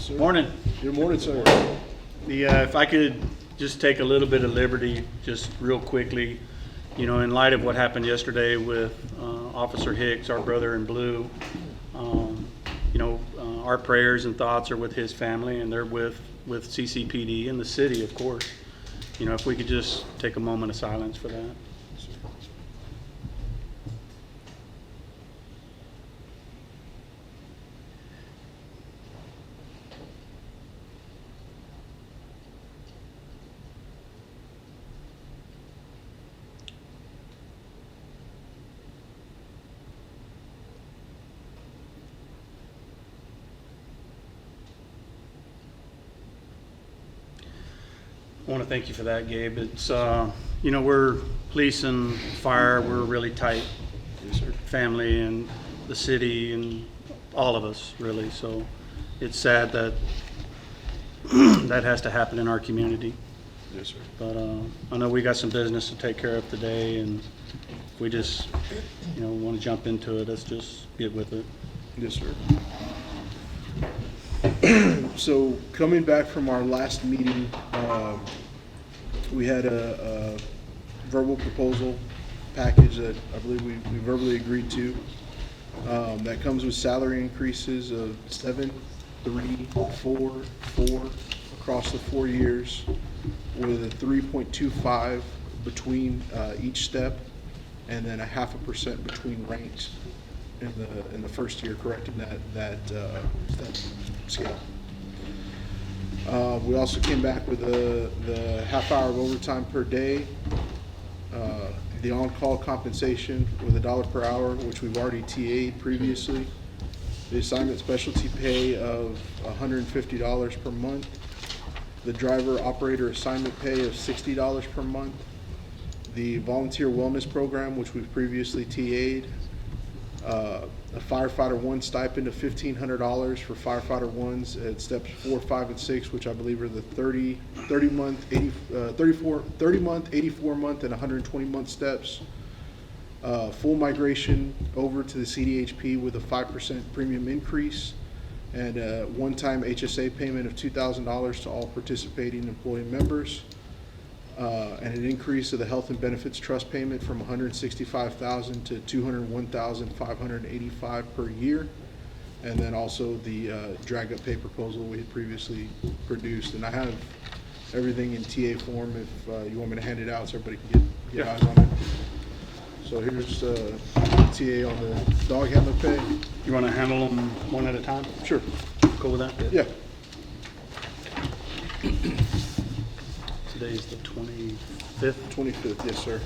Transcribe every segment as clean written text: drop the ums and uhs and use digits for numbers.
sir. Morning. Good morning, sir. If I could just take a little bit of liberty, just real quickly, in light of what happened yesterday with Officer Hicks, our brother in blue, our prayers and thoughts are with his family, and they're with CCPD and the city, of course. If we could just take a moment of silence for that. I want to thank you for that, Gabe. It's, we're police and fire, we're really tight. Yes, sir. Family and the city and all of us, really. So it's sad that that has to happen in our community. Yes, sir. But I know we got some business to take care of today, and if we just, want to jump into it, let's just get with it. Yes, sir. So coming back from our last meeting, we had a verbal proposal package that I believe we verbally agreed to. That comes with salary increases of 7, 3, 4, 4 across the 4 years, with a 3.25 between each step, and then a 0.5% between ranks in the first year, correcting that scale. We also came back with the half-hour of overtime per day, the on-call compensation with $1 per hour, which we've already TA'd previously, the assignment specialty pay of $150 per month, the driver-operator assignment pay of $60 per month, the volunteer wellness program, which we've previously TA'd, a firefighter 1 stipend of $1,500 for firefighter 1s at steps 4, 5, and 6, which I believe are the 30 month, 84 month, and 120 month steps. Full migration over to the CDHP with a 5% premium increase, and a one-time HSA payment of $2,000 to all participating employee members. And an increase of the health and benefits trust payment from $165,000 to $201,585 per year, and then also the drag up pay proposal we had previously produced. And I have everything in TA form if you want me to hand it out so everybody can get eyes on it. So here's TA on the dog handler pay. You want to handle them one at a time? Sure. Cool with that? Yeah. Today's the 25th. 25th, yes, sir.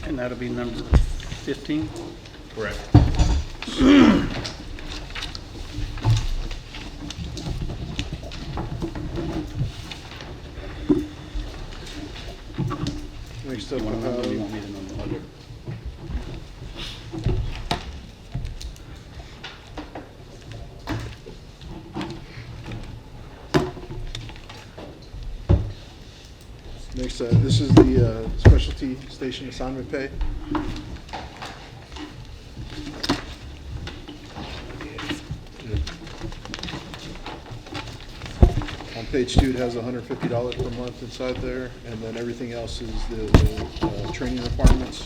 And that'll be number 15? Correct. Next up, You want to we'll number? You have want me to number? I'll do it. Next, this is the specialty station assignment pay. On page 2, it has $150 per month inside there, and then everything else is the training requirements.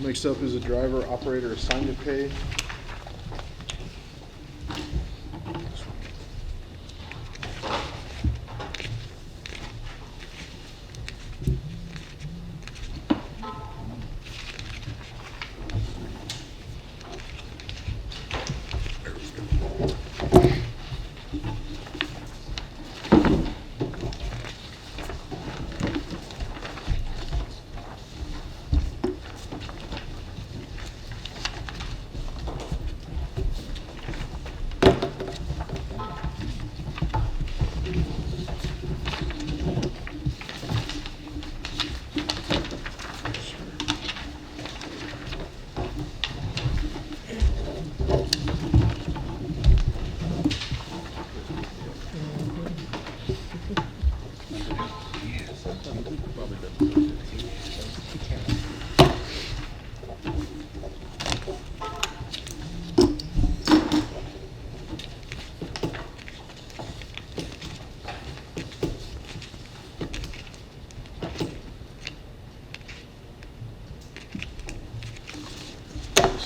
Next up is a driver operator assignment pay.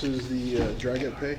This is the Dragon Pay.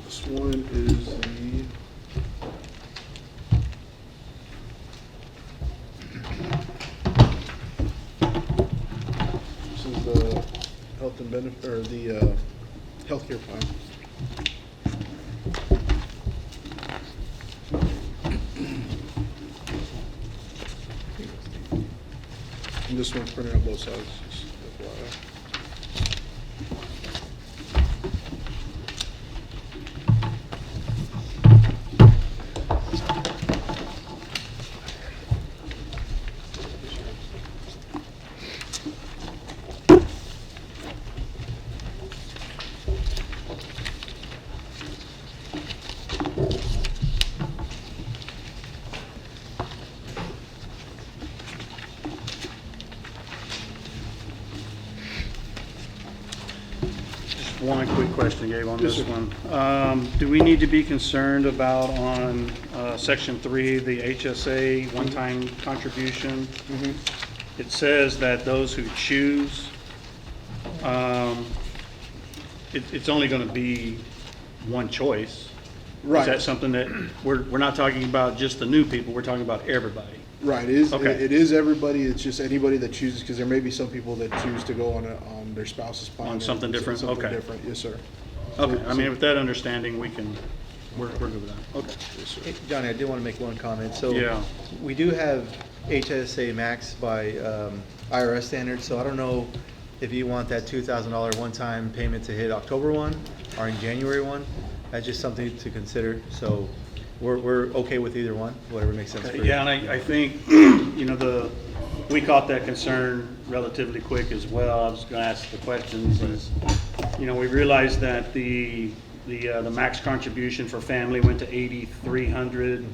This one is the health and benefit, or the healthcare plan. And this one's printed on both sides, just FYI. One quick question, Gabe, on Yes, this sir. one. Do we need to be concerned about on section 3, the HSA one-time contribution? It says that those who choose, it's only going to be one choice. Right. Is that something that, we're not talking about just the new people, we're talking about everybody? Right, it is, Okay. it is everybody, it's just anybody that chooses, because there may be some people that choose to go on their spouse's plan. On or something different? Something Okay. different, yes, sir. Okay, I mean, with that understanding, we're good with that. Okay. Yes, sir. Hey, Johnny, I did want to make one comment. So Yeah. we do have HSA max by IRS standards, so I don't know if you want that $2,000 one-time payment to hit October 1 or in January 1. That's just something to consider. So we're okay with either one, whatever makes sense for you. Yeah, and I think, you know, we caught that concern relatively quick as well. I was gonna ask the questions is, you know, we realized that the max contribution for family went to 8,300.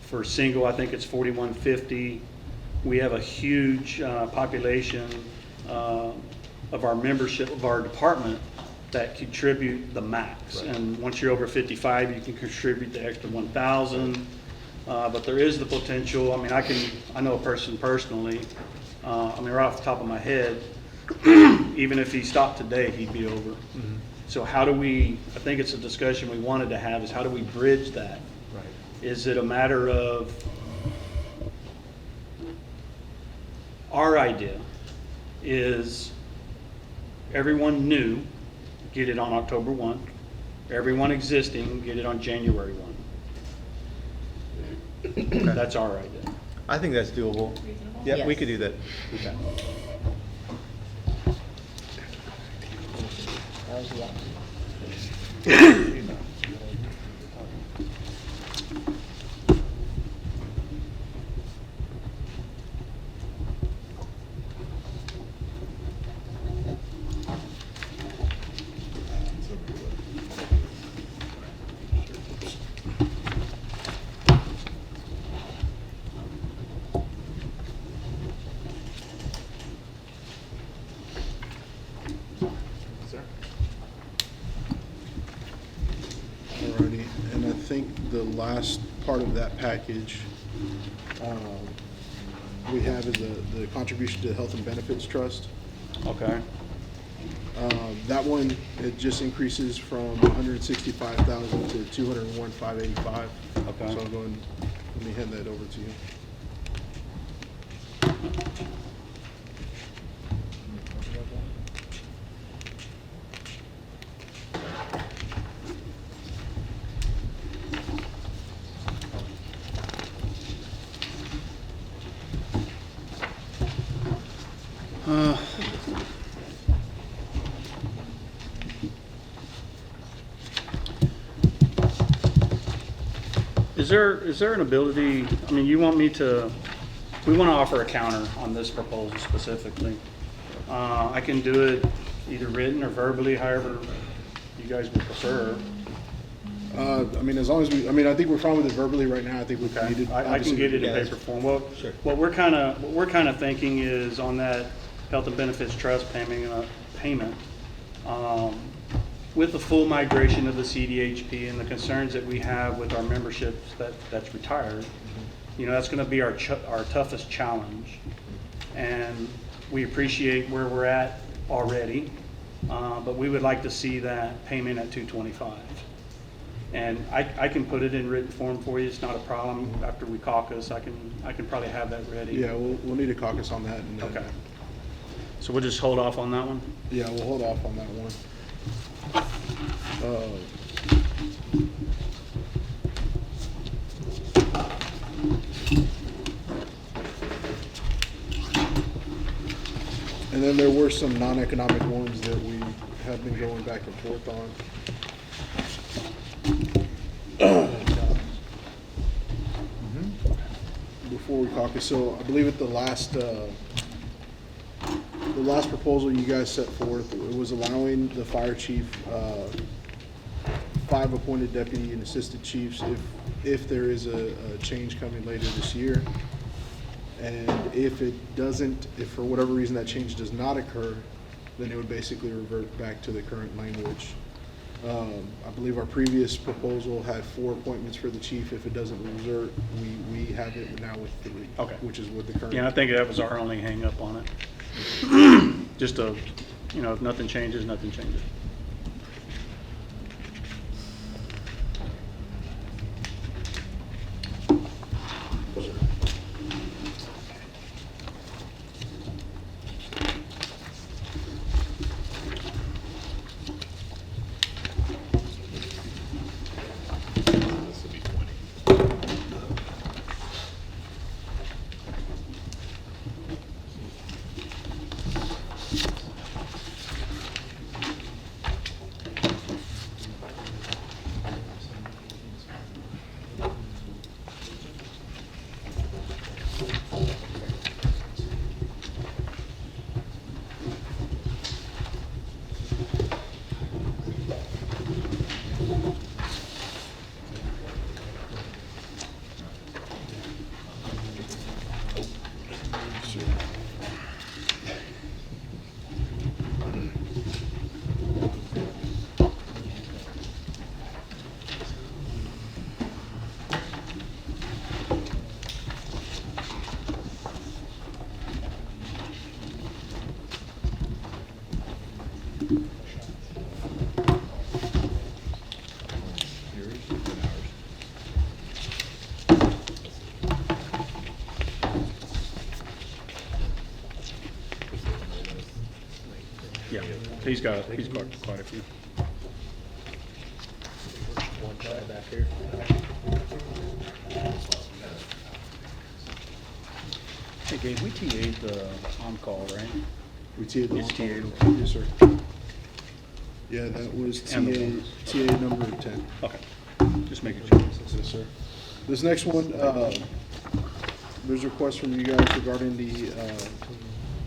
For single, I think it's 4,150. We have a huge population of our membership of our department that contribute the max. Right. And once you're over 55, you can contribute the extra 1,000. But there is the potential, I mean, I know a person personally, I mean, right off the top of my head, even if he stopped today, he'd be over. So how do we, I think it's a discussion we wanted to have, is how do we bridge that? Right. Is it a matter of, our idea is everyone new, get it on October 1. Everyone existing, get it on January 1. That's our idea. I think that's doable. Yeah, we Yes. could do that. Okay. Alrighty, and I think the last part of that package we have is the contribution to the Health and Benefits Trust. Okay. That one, it just increases from 165,000 to 201,585. Okay. So I'll go and, let me hand that over to you. Is there an ability, I mean, we want to offer a counter on this proposal specifically. I can do it either written or verbally, however you guys would prefer. I mean, as long as I think we're fine with it verbally right now. I think we Okay, need to. I can get it in paper form. Well, Sure. what we're kind of thinking is on that health and benefits trust payment, with the full migration of the CDHP and the concerns that we have with our memberships that's retired, you know, that's going to be our toughest challenge. And we appreciate where we're at already, but we would like to see that payment at $225. And I can put it in written form for you. It's not a problem. After we caucus, I can probably have that ready. Yeah, we'll need a caucus on that. And then, Okay. So we'll just hold off on that one? Yeah, we'll hold off on that one. And then there were some non-economic ones that we have been going back and forth on. Before we caucus, so I believe at the last proposal you guys set forth, it was allowing the fire chief 5 appointed deputy and assistant chiefs if there is a change coming later this year. And if for whatever reason that change does not occur, then it would basically revert back to the current language. I believe our previous proposal had 4 appointments for the chief. If it doesn't revert, we have it now with 3. Okay. Which is what the current. Yeah, I think that was our only hang up on it. Just if nothing changes, nothing changes. Yeah, he's got quite a few. Hey, Gabe, we TA'd the on-call, right? We TA'd the It's on-call. TA'd. Yes, sir. Yeah, that was And the TA number 10. Okay, just making sure. Yes, sir. This next one, there's a request from you guys regarding the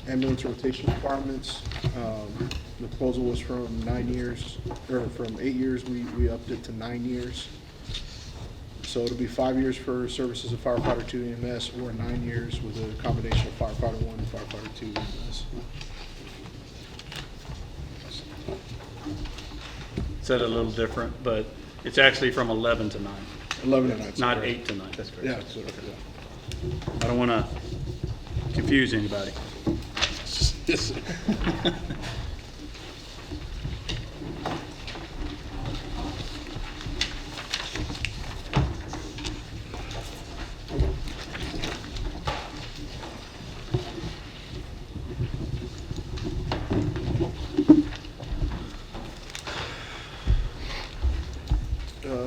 ambulance rotation requirements. The proposal was from 9 years, or from 8 years, we upped it to 9 years. So it'll be 5 years for services of firefighter 2 EMS, or 9 years with a combination of firefighter 1 and firefighter 2 EMS. Said a little different, but it's actually from 11 to 9, 11 and 9. not 8 to 9. That's correct. Yeah, so, yeah. I don't want to confuse anybody. Yes, sir.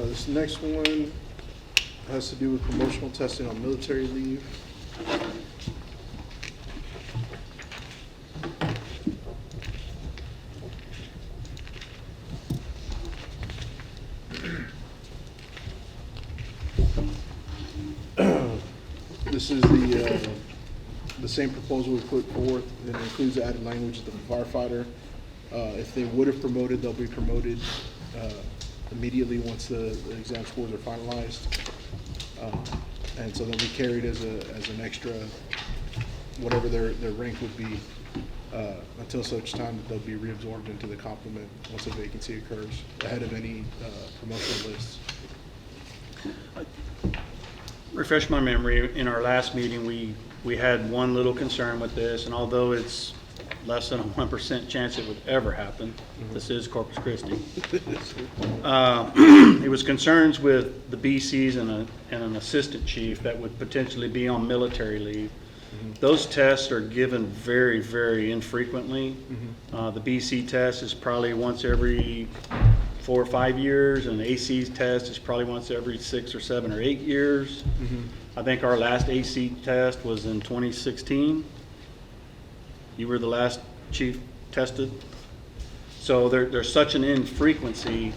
This next one has to do with promotional testing on military leave. This is the same proposal we put forth, and it includes the added language of the firefighter. If they would have promoted, they'll be promoted immediately once the exam scores are finalized. And so they'll be carried as an extra, whatever their rank would be, until such time that they'll be reabsorbed into the complement once a vacancy occurs, ahead of any promotional lists. Refresh my memory, in our last meeting, we had one little concern with this, and although it's less than a 1% chance it would ever happen, this is Corpus Christi. It was concerns with the BCs and an assistant chief that would potentially be on military leave. Those tests are given very, very infrequently. The BC test is probably once every 4 or 5 years, and the AC's test is probably once every 6 or 7 or 8 years. I think our last AC test was in 2016. You were the last chief tested. So there's such an infrequency,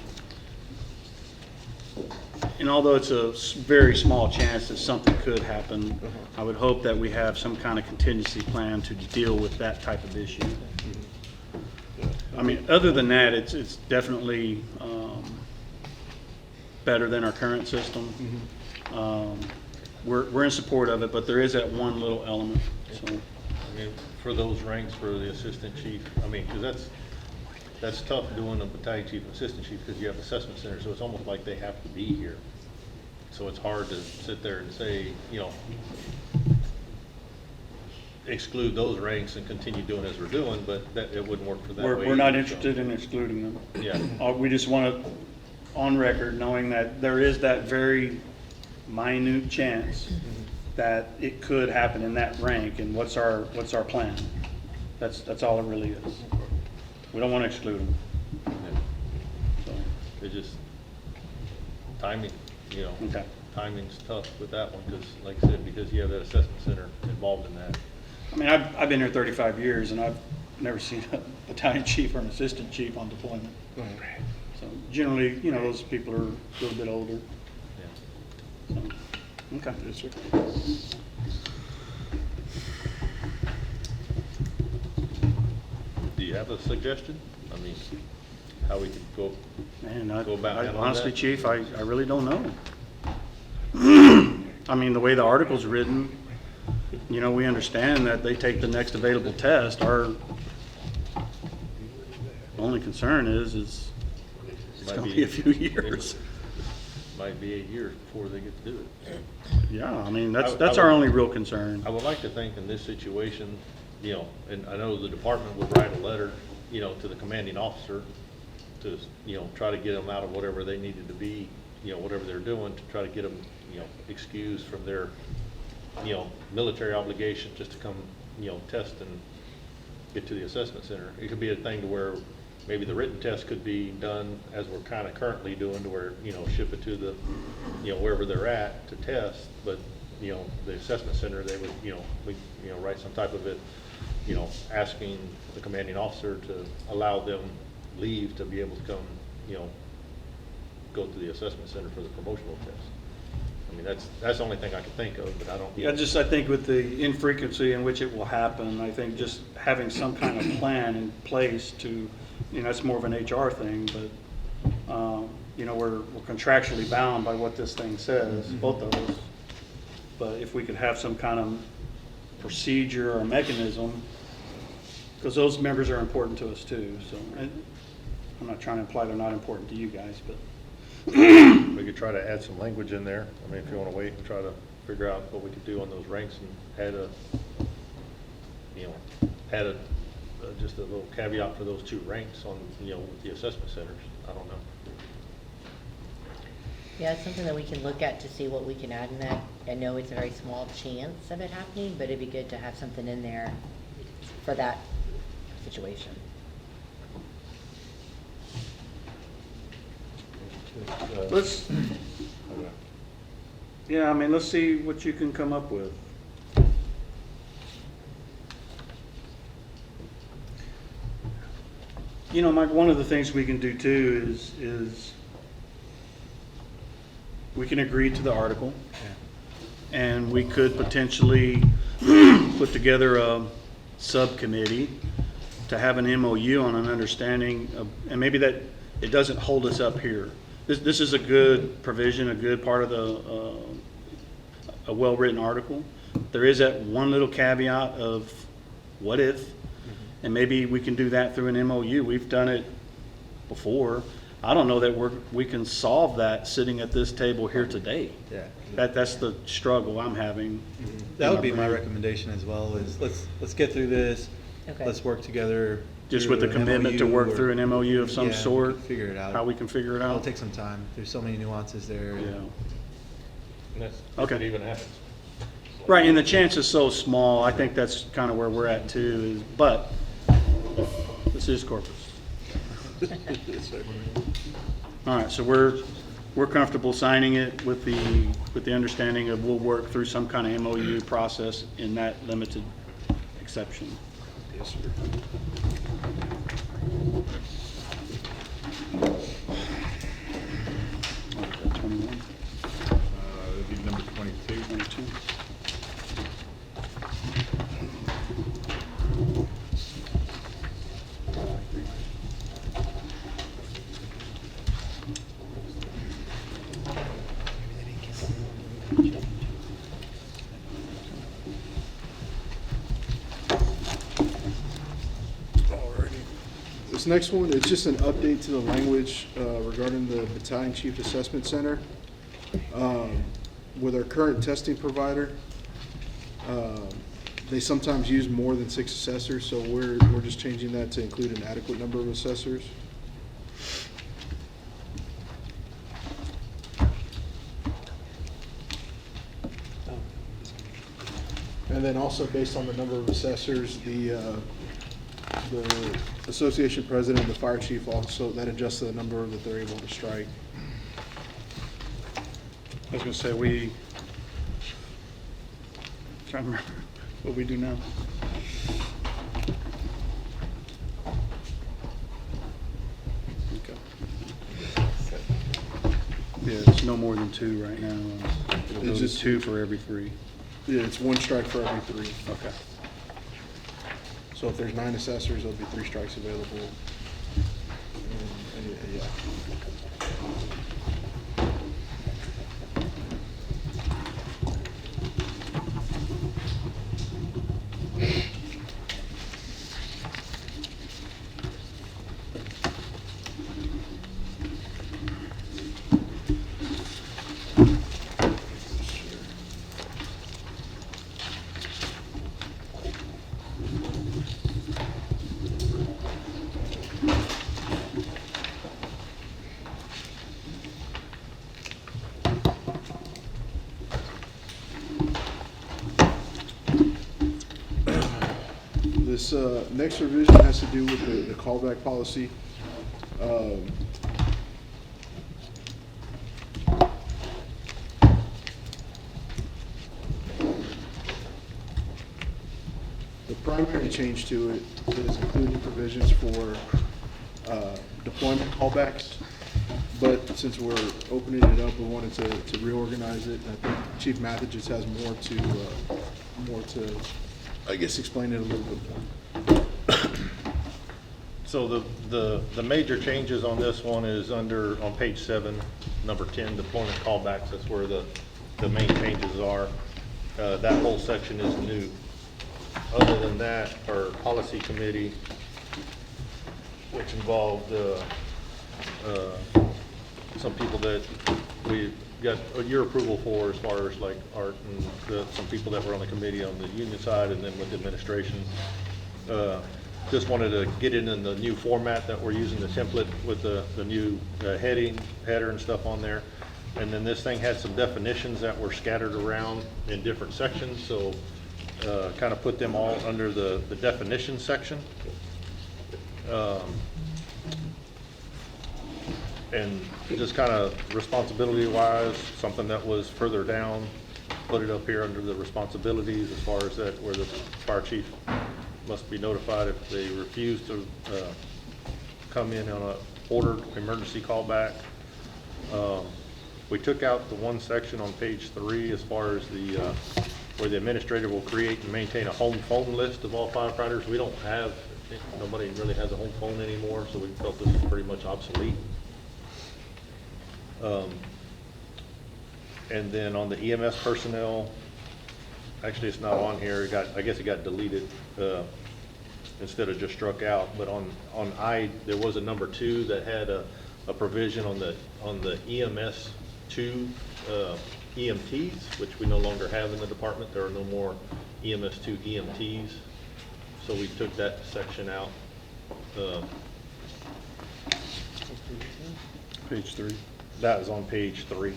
and although it's a very small chance that something could happen, I would hope that we have some kind of contingency plan to deal with that type of issue. I mean, other than that, it's definitely better than our current system. We're in support of it, but there is that one little element. So I mean, for those ranks for the assistant chief, I mean, because that's tough doing a battalion chief and assistant chief, because you have assessment centers, so it's almost like they have to be here. So it's hard to sit there and say, you know, exclude those ranks and continue doing as we're doing, but that, it wouldn't work for that way. we're not either, interested in excluding them. Yeah. We just want to, on record, knowing that there is that very minute chance that it could happen in that rank, and what's our plan? That's all it really is. We don't want to exclude them. So, It's just timing, you know. okay. Timing's tough with that one, because like I said, because you have that assessment center involved in that. I mean, I've been here 35 years, and I've never seen a battalion chief or an assistant chief on deployment. So generally, you know, those people are a little bit older. Yeah. So, okay. Yes, sir. Do you have a suggestion? I mean, how we could go? Man, Go about handling honestly, that? Chief, I really don't know. I mean, the way the article's written, you know, we understand that they take the next available test. Our only concern is it's Might gonna be- be a few years. Might be 8 years before they get to do it. Yeah, I mean, I that's our would- only real concern. I would like to think in this situation, you know, and I know the department would write a letter, you know, to the commanding officer to, you know, try to get them out of whatever they needed to be, you know, whatever they're doing, to try to get them, you know, excused from their, you know, military obligation just to come, you know, test and get to the assessment center. It could be a thing to where maybe the written test could be done as we're kind of currently doing, to where, you know, ship it to the, you know, wherever they're at to test, but, you know, the assessment center, they would, you know, we, you know, write some type of it, you know, asking the commanding officer to allow them leave to be able to come, you know, go to the assessment center for the promotional test. I mean, that's the only thing I can think of, but I don't. Yeah, just I think with the infrequency in which it will happen, I think just having some kind of plan in place to, you know, it's more of an HR thing, but, you know, we're contractually bound by what this thing says, both of us. But if we could have some kind of procedure or mechanism, because those members are important to us too, so, and I'm not trying to imply they're not important to you guys, but. We could try to add some language in there. I mean, if you want to wait and try to figure out what we could do on those ranks and add a, you know, just a little caveat for those 2 ranks on, you know, with the assessment centers. I don't know. Yeah, it's something that we can look at to see what we can add in that. I know it's a very small chance of it happening, but it'd be good to have something in there for that situation. Let's, yeah, I mean, let's see what you can come up with. You know, Mike, one of the things we can do too is we can agree to the article. And we could potentially put together a subcommittee to have an MOU on an understanding of, and maybe that it doesn't hold us up here. This is a good provision, a good part of the, a well-written article. There is that one little caveat of what if, and maybe we can do that through an MOU. We've done it before. I don't know that we can solve that sitting at this table here today. Yeah. That's the struggle I'm having. That would be my recommendation as well, is let's get through this. Okay. Let's work together. Just through with the an commitment to MOU work or- through an MOU of some Yeah, we sort. can figure it out. How we can figure it It'll out. take some time. There's so many nuances there. Yeah. And that's, if Okay. it even happens. Right, and the chance is so small, I think that's kind of where we're at too, is, but this is Corpus. All right, so we're comfortable signing it with the understanding of we'll work through some kind of MOU process in that limited exception. Yes, sir. What is that, 21? It'd be number 22. 22? This next one, it's just an update to the language regarding the Battalion Chief Assessment Center. With our current testing provider, they sometimes use more than 6 assessors, so we're just changing that to include an adequate number of assessors. And then also based on the number of assessors, the association president and the fire chief also, that adjusts the number that they're able to strike. I was gonna say, trying to remember what we do now. Okay. Yeah, it's no more than 2 right now. It'll go It's to just- 2 for every 3. Yeah, it's 1 strike for every 3. Okay. So if there's 9 assessors, there'll be 3 strikes available. Yeah. This next revision has to do with the callback policy. The primary change to it is including provisions for deployment callbacks. But since we're opening it up, we wanted to reorganize it. I think Chief Mathis just has more to, I guess, explain it a little bit more. So the major changes on this one is on page 7, number 10, deployment callbacks. That's where the main changes are. That whole section is new. Other than that, our policy committee, which involved some people that we got your approval for, as far as like Art and some people that were on the committee on the union side, and then with the administration. Just wanted to get it in the new format that we're using, the template with the new header and stuff on there. And then this thing had some definitions that were scattered around in different sections, so kind of put them all under the definition section. And just kind of responsibility-wise, something that was further down, put it up here under the responsibilities as far as that, where the fire chief must be notified if they refuse to come in on a ordered emergency callback. We took out the one section on page 3 as far as the, where the administrator will create and maintain a home phone list of all firefighters. We don't have, nobody really has a home phone anymore, so we felt this is pretty much obsolete. And then on the EMS personnel, actually it's not on here, I guess it got deleted, instead of just struck out, but on there was a number 2 that had a provision on the EMS 2 EMTs, which we no longer have in the department. There are no more EMS 2 EMTs, so we took that section out. Page 3. That was on page 3.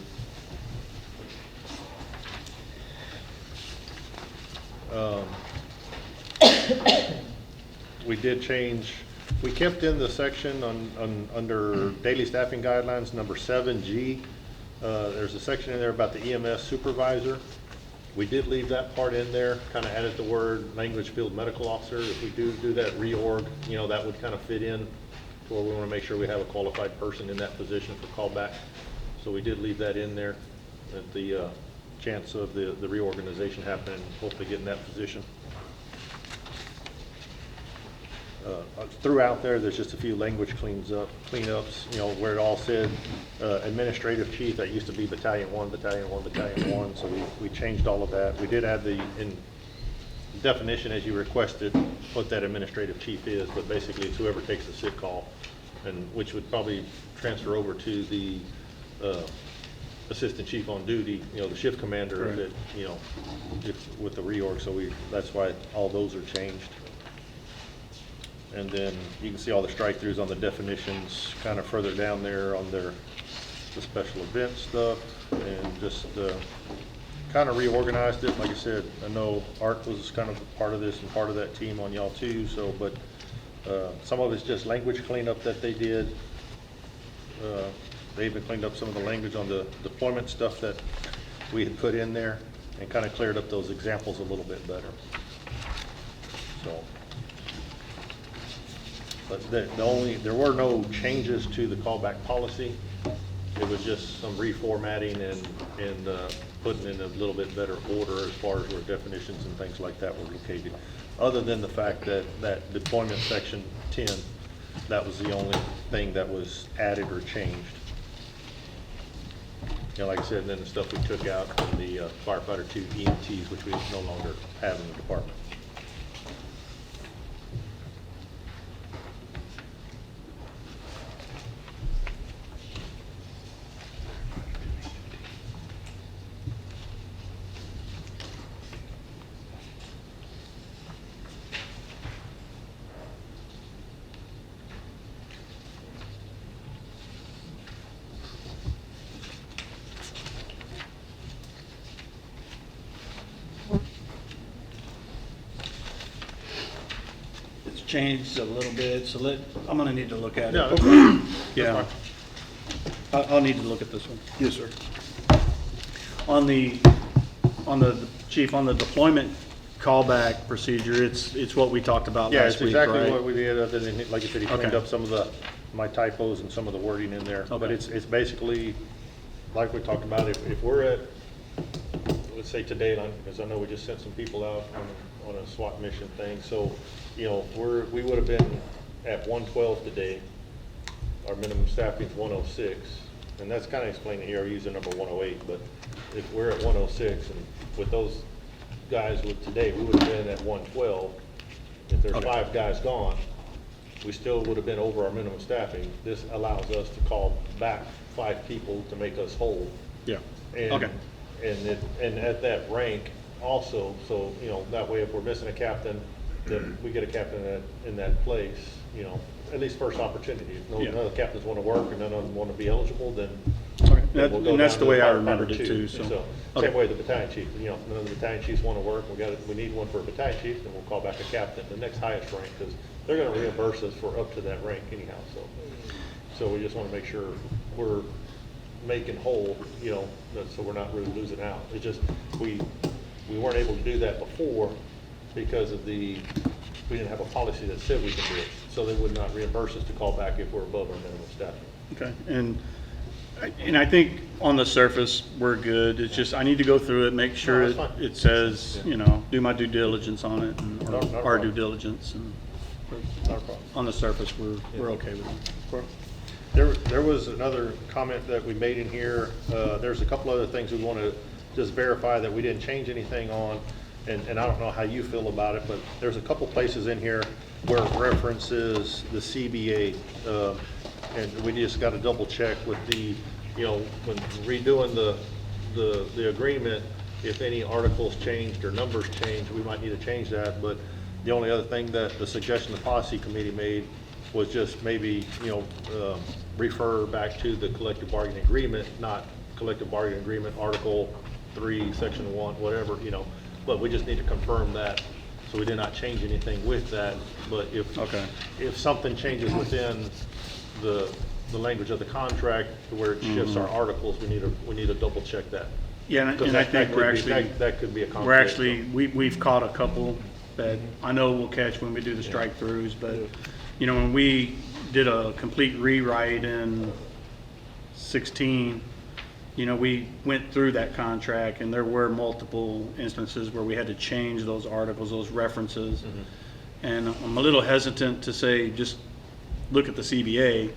We did change, we kept in the section under daily staffing guidelines, number 7G. There's a section in there about the EMS supervisor. We did leave that part in there, kind of added the word language field medical officer. If we do that reorg, you know, that would kind of fit in to where we want to make sure we have a qualified person in that position for callback. So we did leave that in there, at the chance of the reorganization happening, hopefully getting that position. Throughout there's just a few language cleanups, you know, where it all said administrative chief. That used to be battalion 1, battalion 1, battalion 1. So we changed all of that. We did add the definition as you requested what that administrative chief is, but basically it's whoever takes the sick call, and which would probably transfer over to the assistant chief on duty, you know, the shift commander, Right. that, you know, with the reorg. So that's why all those are changed. And then you can see all the strike-throughs on the definitions kind of further down there on the special event stuff, and just kind of reorganized it. Like I said, I know Art was kind of part of this and part of that team on y'all too. So, but some of it's just language cleanup that they did. They even cleaned up some of the language on the deployment stuff that we had put in there, and kind of cleared up those examples a little bit better. So. But there were no changes to the callback policy. It was just some reformatting and putting in a little bit better order as far as where definitions and things like that were located. Other than the fact that deployment section 10, that was the only thing that was added or changed. You know, like I said, and then the stuff we took out in the firefighter 2 EMTs, which we no longer have in the department. It's changed a little bit, so I'm gonna need to look at it. Yeah, that's fine. Yeah. I'll need to look at this one. Yes, sir. On the chief, on the deployment callback procedure, it's what we talked about Yeah, last it's week, exactly right? what we did, other than, like I said, he cleaned Okay. up some of my typos and some of the wording in there. But Okay. it's basically, like we talked about, if we're at, let's say today, because I know we just sent some people out on a SWAT mission thing, so, you know, we would have been at 112 today. Our minimum staffing is 106, and that's kind of explained here, I use the number 108, but if we're at 106, and with those guys with today, we would have been at 112. If there's Okay. 5 guys gone, we still would have been over our minimum staffing. This allows us to call back 5 people to make us whole. Yeah. And, Okay. and at that rank also, so, you know, that way if we're missing a captain, then we get a captain in that place, you know, at least first opportunity. If none of the captains want to work and none of them want to be eligible, then Okay. then we'll go And that's down the to way I firefighter remembered it 2. too, so. Same Okay. way the battalion chief, you know, none of the battalion chiefs want to work, we need one for a battalion chief, then we'll call back a captain, the next highest rank, because they're going to reimburse us for up to that rank anyhow, so we just want to make sure we're making whole, you know, so we're not really losing out. It's just, we weren't able to do that before because of we didn't have a policy that said we can do it, so they would not reimburse us to call back if we're above our minimum staffing. Okay, and And I think on the surface, we're good. It's just, I need to go through it, make sure No, it that's fine. it says, you know, do my due diligence on it, and Not a our due problem. diligence, and Not a problem. on the surface, we're okay with it. There was another comment that we made in here. There's a couple other things we want to just verify that we didn't change anything on, and I don't know how you feel about it, but there's a couple places in here where it references the CBA, and we just got to double check with the, you know, when redoing the agreement, if any articles changed or numbers changed, we might need to change that, but the only other thing that the suggestion the policy committee made was just maybe, you know, refer back to the collective bargaining agreement, not collective bargaining agreement, Article 3, Section 1, whatever, you know, but we just need to confirm that, so we did not change anything with that, but Okay. if something changes within the language of the contract to where it shifts our articles, we need to double check that. Yeah, Because and I that think could we're be- actually, that could be a conflict. we're actually, we've caught a couple that I know we'll catch when we do the strike-throughs, but, you know, when we did a complete rewrite in 16, you know, we went through that contract, and there were multiple instances where we had to change those articles, those references. And I'm a little hesitant to say, just look at the CBA.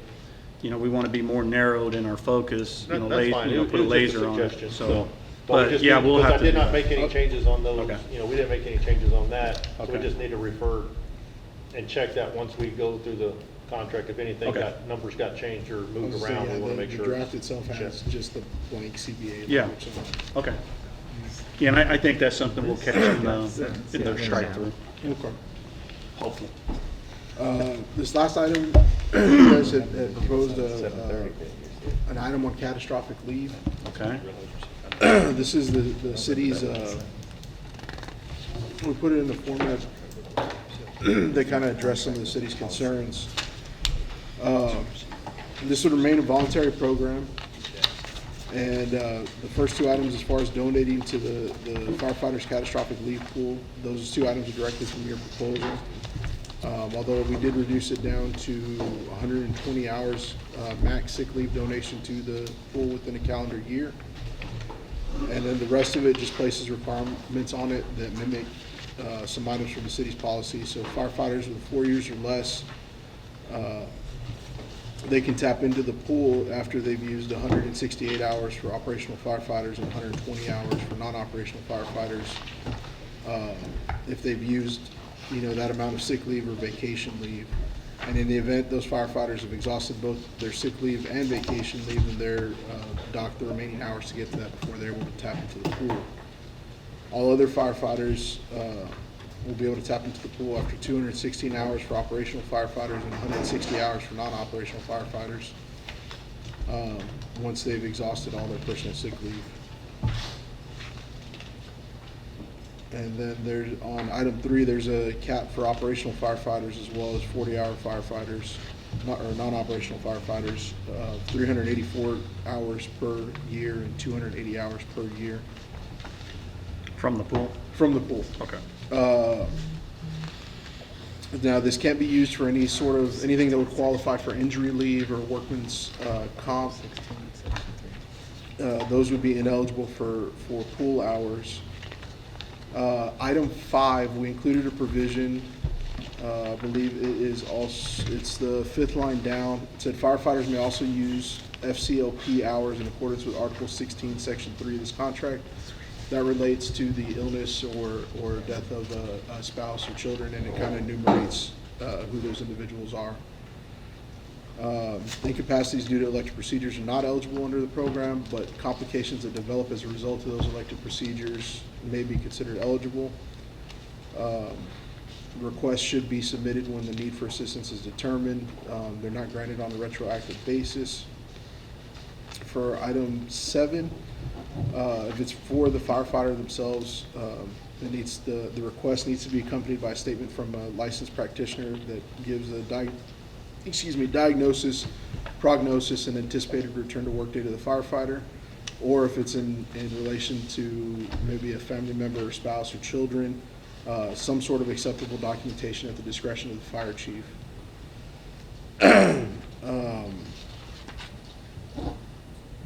You know, we want to be more narrowed in our focus, you know, That's fine. you know, It put a was just laser on it, suggestion, so. we But, just yeah, need- we'll because have to I did do not that. make any changes on those, Okay. you know, we didn't make any changes on that, so we Okay. just need to refer and check that once we go through the contract, if anything Okay. numbers got changed or I was moved gonna say, around, yeah, we want to the- make sure. The draft itself it's has checked. just the blank CBA. Yeah. language on it. Okay. Yeah, and I think that's something we'll catch in the strike-through, Okay. hopefully. This last item, you guys had proposed an item on catastrophic leave. Okay, This is the city's, we put it in the format that kind of address some of the city's concerns. This would remain a voluntary program. And the first two items, as far as donating to the firefighters' catastrophic leave pool, those two items are directly from your proposal. Although we did reduce it down to 120 hours max sick leave donation to the pool within a calendar year. And then the rest of it just places requirements on it that mimic some items from the city's policy. So firefighters with 4 years or less, they can tap into the pool after they've used 168 hours for operational firefighters and 120 hours for non-operational firefighters. If they've used, you know, that amount of sick leave or vacation leave. And in the event those firefighters have exhausted both their sick leave and vacation leave, then they're docked the remaining hours to get to that before they're able to tap into the pool. All other firefighters will be able to tap into the pool after 216 hours for operational firefighters and 160 hours for non-operational firefighters, once they've exhausted all their personal sick leave. And then there's, on item 3, there's a cap for operational firefighters as well as 40-hour firefighters, or non-operational firefighters, 384 hours per year and 280 hours per year from the pool? from the pool. Okay. Now, this can't be used for any sort of, anything that would qualify for injury leave or workman's comp. Those would be ineligible for pool hours. Item 5, we included a provision, I believe it is also, it's the 5th line down. It said firefighters may also use FCLP hours in accordance with Article 16, Section 3 of this contract. That relates to the illness or death of a spouse or children, and it kind of enumerates who those individuals are. Incapacities due to elective procedures are not eligible under the program, but complications that develop as a result of those elective procedures may be considered eligible. Requests should be submitted when the need for assistance is determined. They're not granted on a retroactive basis. For item 7, if it's for the firefighter themselves, the request needs to be accompanied by a statement from a licensed practitioner that gives a diagnosis, prognosis, and anticipated return to work date of the firefighter, or if it's in relation to maybe a family member or spouse or children, some sort of acceptable documentation at the discretion of the fire chief.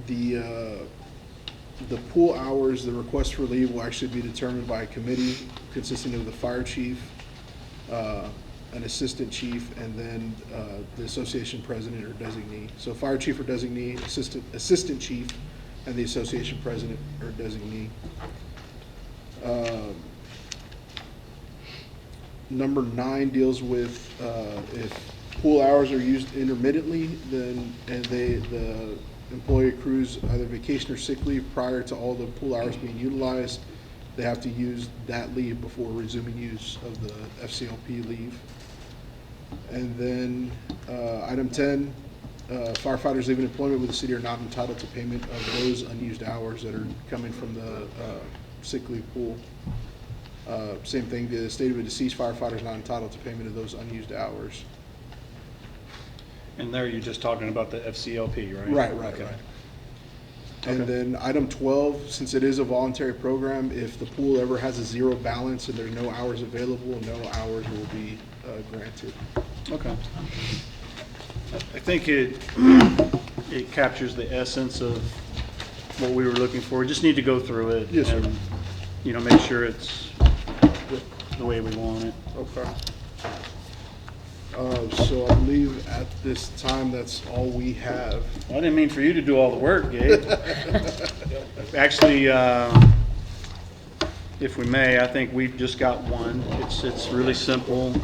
The pool hours, the request for leave will actually be determined by a committee consisting of the fire chief, an assistant chief, and then the association president or designee. So fire chief or designee, assistant chief, and the association president or designee. Number 9 deals with if pool hours are used intermittently, then the employee accrues either vacation or sick leave prior to all the pool hours being utilized, they have to use that leave before resuming use of the FCLP leave. And then item 10, firefighters leaving employment with the city are not entitled to payment of those unused hours that are coming from the sick leave pool. Same thing, the state of a deceased firefighter is not entitled to payment of those unused hours. And there you're just talking about the FCLP, right? Right. Okay. And Okay. then item 12, since it is a voluntary program, if the pool ever has a zero balance and there are no hours available, no hours will be granted. Okay. I think it captures the essence of what we were looking for. We just need to go through it. Yes, sir. And, you know, make sure it's the way we want it. Okay. So I believe at this time, that's all we have. Well, I didn't mean for you to do all the work, Gabe. Actually, if we may, I think we've just got one. It's really simple.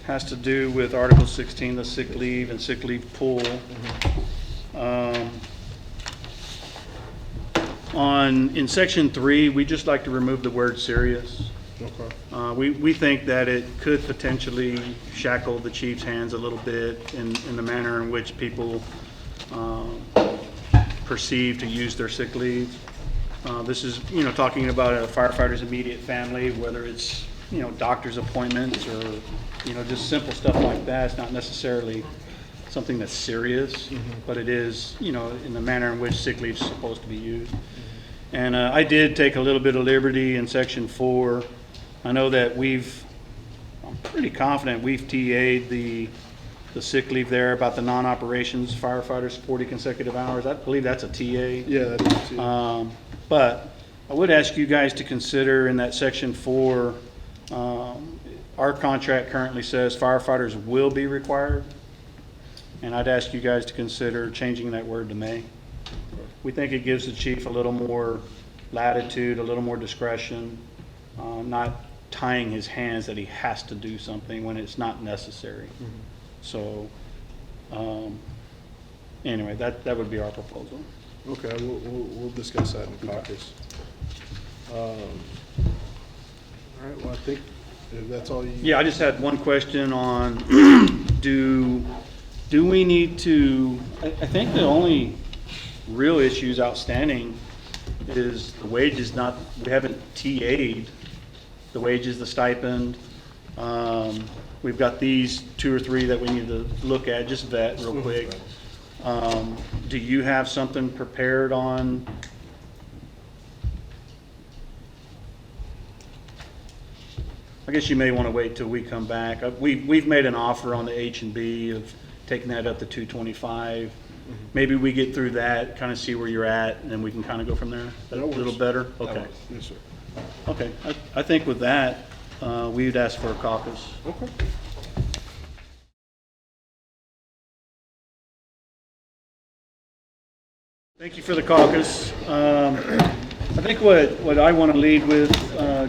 Has to do with Article 16, the sick leave and sick leave pool. In Section 3, we just like to remove the word serious. Okay. We think that it could potentially shackle the chief's hands a little bit in the manner in which people perceive to use their sick leave. This is, you know, talking about a firefighter's immediate family, whether it's, you know, doctor's appointments or, you know, just simple stuff like that. It's not necessarily something that's serious, but it is, you know, in the manner in which sick leave is supposed to be used. And I did take a little bit of liberty in Section 4. I know that I'm pretty confident we've TA'd the sick leave there about the non-operations firefighters 40 consecutive hours. I believe that's a TA. Yeah, that is too. But I would ask you guys to consider in that Section 4, our contract currently says firefighters will be required. And I'd ask you guys to consider changing that word to may. We think it gives the chief a little more latitude, a little more discretion, not tying his hands that he has to do something when it's not necessary. So, anyway, that would be our proposal. Okay, we'll discuss that in caucus. All right, well, I think if that's all you. Yeah, I just had one question on, do we need to, I think the only real issues outstanding is the wages we haven't TA'd the wages, the stipend. We've got these 2 or 3 that we need to look at, just vet real quick. Do you have something prepared on? I guess you may want to wait till we come back. We've made an offer on the H&B of taking that up to 225. Maybe we get through that, kind of see where you're at, and then we can kind of go from there. That A works. little better? That Okay. works. Yes, sir. Okay. I think with that, we would ask for a caucus. Okay. Thank you for the caucus. I think what I want to lead with,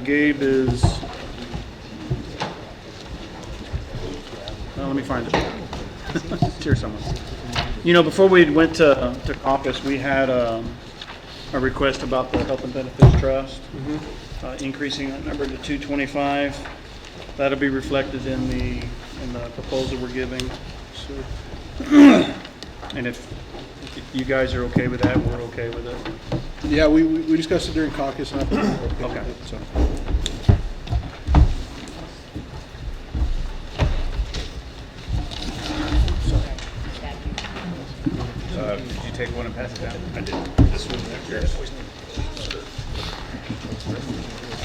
Gabe, is, well, let me find it. It's here somewhere. You know, before we went to caucus, we had a request about the Health and Benefits Trust, increasing that number to 225. That'll be reflected in the proposal we're giving. And if you guys are okay with that, we're okay with it. Yeah, we discussed it during caucus, and I think we're okay Okay. with it, so. Did you take one and pass it down? I did. This one right here. I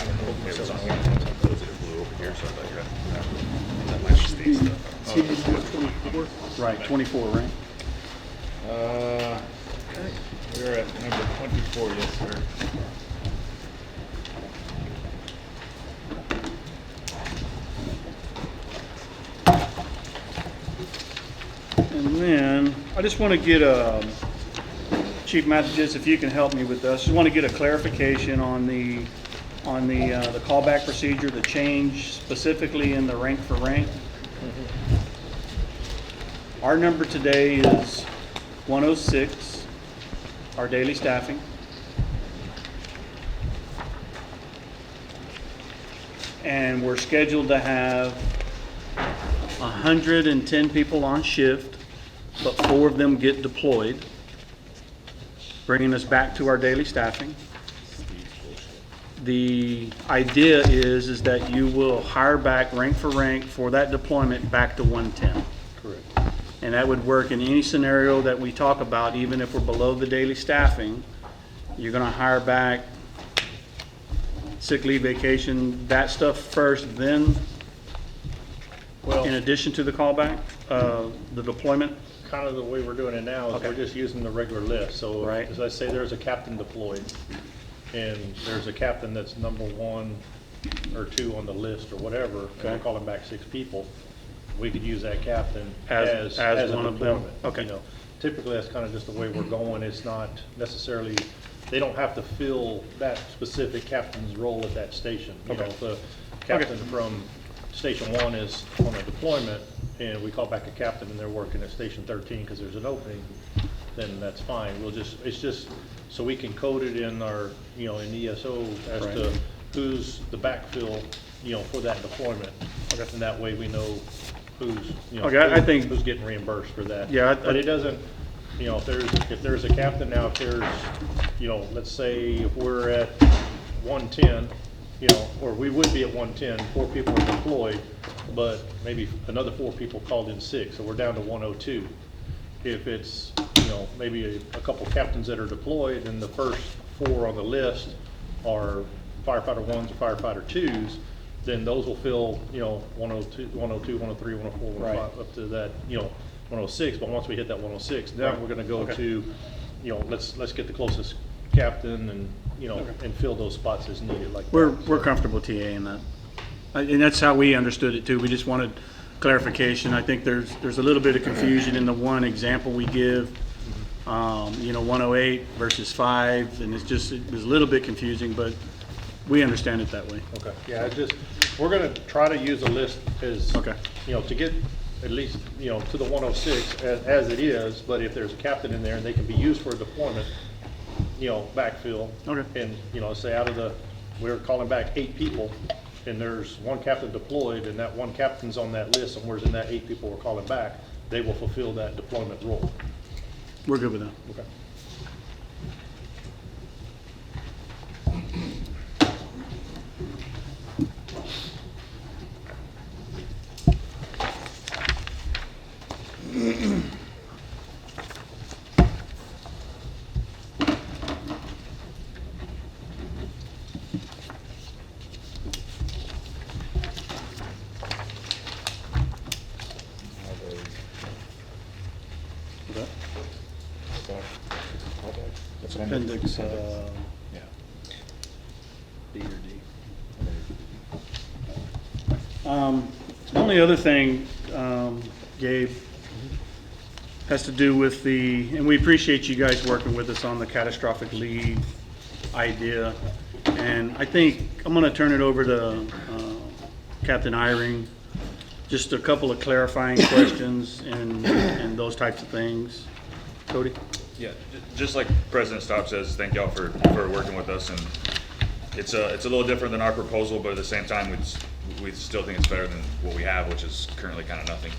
don't know if it was on one of those that blew over here, so I thought that might be Steve's stuff. See, you do 24. Right, 24, right? We're at number 24, yes, sir. And then, I just want to get Chief Massachusetts, if you can help me with this, just want to get a clarification on the callback procedure, the change specifically in the rank for rank. Our number today is 106, our daily staffing. And we're scheduled to have 110 people on shift, but 4 of them get deployed, bringing us back to our daily staffing. The idea is that you will hire back rank for that deployment back to 110. Correct. And that would work in any scenario that we talk about, even if we're below the daily staffing. You're gonna hire back sick leave, vacation, that stuff first, then Well, in addition to the callback, the deployment? kind of the way we're doing it now is Okay. we're just using the regular list. So Right. as I say, there's a captain deployed, and there's a captain that's number 1 or 2 on the list or whatever, and Okay. we're calling back 6 people. We could use that captain As as a one of them. deployment. Okay. You know, typically, that's kind of just the way we're going. It's not necessarily, they don't have to fill that specific captain's role at that station. You know, Okay. if the captain from Station 1 is on a deployment, and we call back a captain and they're working at Station 13 because there's an opening, then that's fine. It's just so we can code it in our, you know, in ESO as Right. to who's the backfill, you know, for that deployment. And that way we know who's, you know, Okay, I think- who's getting reimbursed for that. Yeah, But it doesn't, you know, if there's a captain now, if there's, you know, let's say if we're at 110, you know, or we would be at 110, 4 people are deployed, but maybe another 4 people called in sick, so we're down to 102. If it's, you know, maybe a couple captains that are deployed and the first 4 on the list are firefighter 1s or firefighter 2s, then those will fill, you know, 102, 103, 104, 105, up to that, you know, 106. But once we hit that 106, then we're gonna go Okay. to, you know, let's get the closest captain and, you know, and fill those spots as needed like that. We're comfortable TA in that. And that's how we understood it too. We just wanted clarification. I think there's a little bit of confusion in the one example we give. You know, 108 versus 5, and it was a little bit confusing, but we understand it that way. Okay, yeah, it's just, we're gonna try to use a list as, Okay. you know, to get at least, you know, to the 106 as it is, but if there's a captain in there and they can be used for a deployment, you know, backfill. Okay. And, you know, say out of we're calling back 8 people, and there's 1 captain deployed, and that 1 captain's on that list, and where's in that 8 people we're calling back, they will fulfill that deployment role. We're good with that. Okay. Okay. That's Appendix, Yeah. B or D. The only other thing, Gabe, has to do with and we appreciate you guys working with us on the catastrophic leave idea. And I think I'm gonna turn it over to Captain Iring. Just a couple of clarifying questions and those types of things. Cody? Yeah, just like President Staub says, thank y'all for working with us, and it's a little different than our proposal, but at the same time, we still think it's better than what we have, which is currently kind of nothing.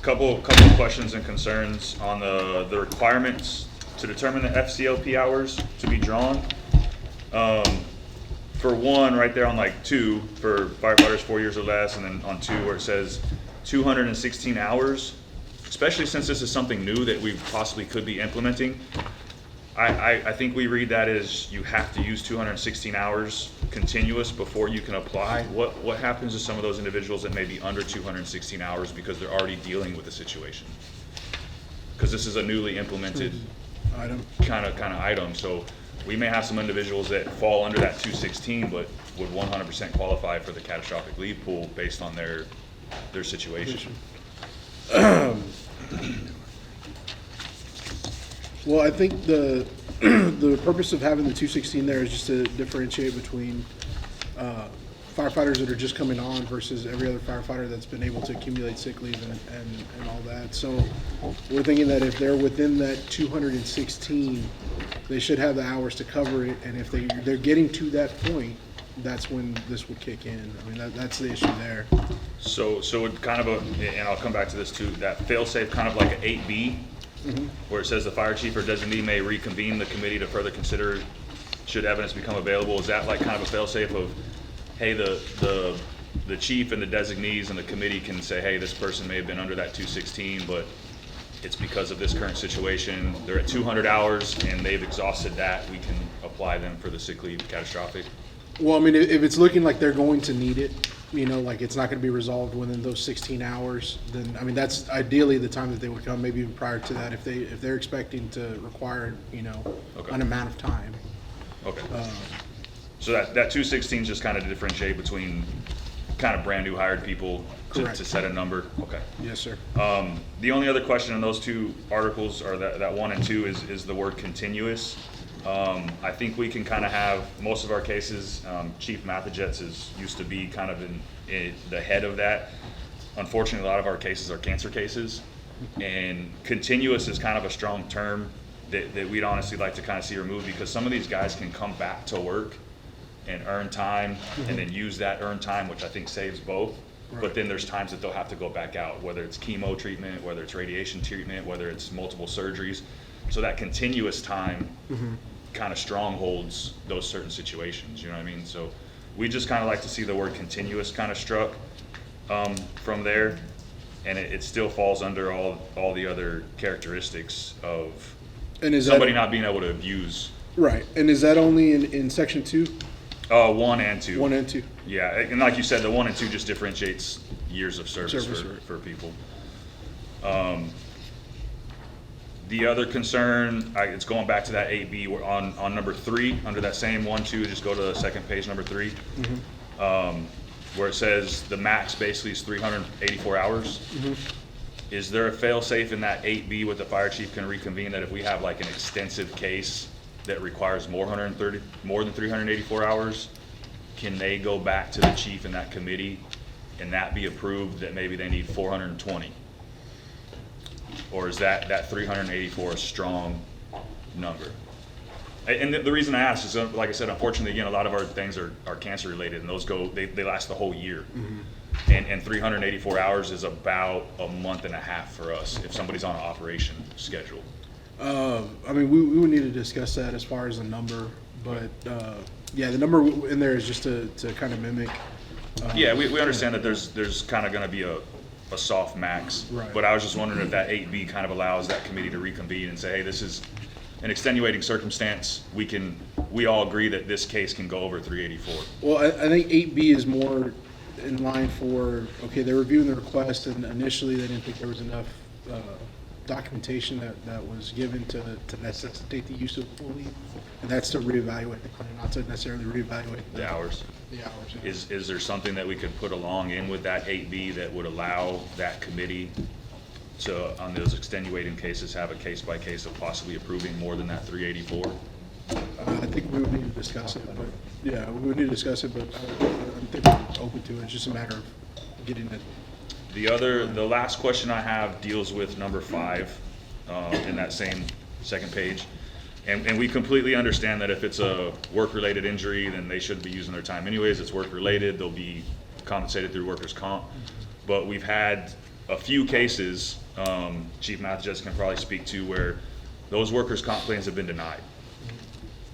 Couple of questions and concerns on the requirements to determine the FCLP hours to be drawn. For one, right there on like 2, for firefighters 4 years or less, and then on 2 where it says 216 hours, especially since this is something new that we possibly could be implementing, I think we read that as you have to use 216 hours continuous before you can apply. What happens to some of those individuals that may be under 216 hours because they're already dealing with the situation? Because this is a newly implemented Item. kind of item, so we may have some individuals that fall under that 216, but would 100% qualify for the catastrophic leave pool based on their situation. Well, I think the the purpose of having the 216 there is just to differentiate between firefighters that are just coming on versus every other firefighter that's been able to accumulate sick leave and all that. So we're thinking that if they're within that 216, they should have the hours to cover it, and if they're getting to that point, that's when this would kick in. I mean, that's the issue there. So it kind of and I'll come back to this too, that fail-safe kind of like an 8B, where it says the fire chief or designee may reconvene the committee to further consider should evidence become available. Is that like kind of a fail-safe of, hey, the chief and the designees and the committee can say, hey, this person may have been under that 216, but it's because of this current situation. They're at 200 hours and they've exhausted that. We can apply them for the sick leave catastrophic. Well, I mean, if it's looking like they're going to need it, you know, like it's not going to be resolved within those 16 hours, then, I mean, that's ideally the time that they would come, maybe even prior to that, if they're expecting to require, you know, Okay. an amount of time. Okay. So that 216 is just kind of to differentiate between kind of brand new hired people Correct. to set a number? Okay. Yes, sir. The only other question in those two articles, or that 1 and 2, is the word continuous. I think we can kind of have, most of our cases, Chief Mathajets used to be kind of in the head of that. Unfortunately, a lot of our cases are cancer cases, and continuous is kind of a strong term that we'd honestly like to kind of see removed, because some of these guys can come back to work and earn time and then use that earned time, which I think saves both. But then there's times that they'll have to go back out, whether it's chemo treatment, whether it's radiation treatment, whether it's multiple surgeries. So that continuous time kind of strongholds those certain situations, you know what I mean? So we just kind of like to see the word continuous kind of struck from there, and it still falls under all the other characteristics of And is somebody that, not being able to abuse. right, and is that only in section 2, 1 and 2. 1 and 2? Yeah, and like you said, the 1 and 2 just differentiates years of service Service, right. for people. The other concern, it's going back to that 8B, we're on number 3, under that same 1, 2, just go to the second page, number 3. Where it says the max basically is 384 hours. Is there a fail-safe in that 8B with the fire chief can reconvene, that if we have like an extensive case that requires more than 384 hours, can they go back to the chief and that committee and that be approved that maybe they need 420? Or is that 384 a strong number? And the reason I ask is, like I said, unfortunately, again, a lot of our things are cancer related, and those they last the whole year. And 384 hours is about a month and a half for us if somebody's on an operation schedule. I mean, we would need to discuss that as far as the number, but, yeah, the number in there is just to kind of mimic. Yeah, we understand that there's kind of gonna be a soft max. Right. But I was just wondering if that 8B kind of allows that committee to reconvene and say, hey, this is an extenuating circumstance. We all agree that this case can go over 384. Well, I think 8B is more in line for, okay, they're reviewing the request, and initially they didn't think there was enough documentation that was given to necessitate the use of full leave, and that's to reevaluate the claim, not to necessarily reevaluate The hours. The hours, yeah. Is there something that we could put along in with that 8B that would allow that committee to, on those extenuating cases, have a case by case of possibly approving more than that 384? I think we would need to discuss it, but, yeah, we would need to discuss it, but I think we're open to it. It's just a matter of getting it. The last question I have deals with number 5 in that same second page. And we completely understand that if it's a work-related injury, then they shouldn't be using their time anyways. It's work-related, they'll be compensated through workers' comp. But we've had a few cases, Chief Mathajets can probably speak to, where those workers' comp plans have been denied.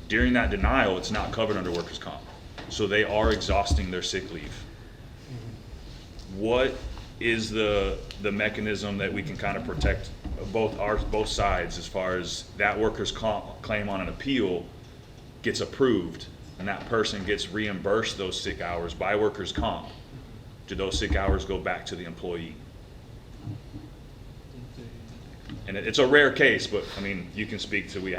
During that denial, it's not covered under workers' comp. So they are exhausting their sick leave. What is the mechanism that we can kind of protect both sides as far as that workers' comp claim on an appeal gets approved and that person gets reimbursed those sick hours by workers' comp, do those sick hours go back to the employee? And it's a rare case, but I mean, you can speak to, we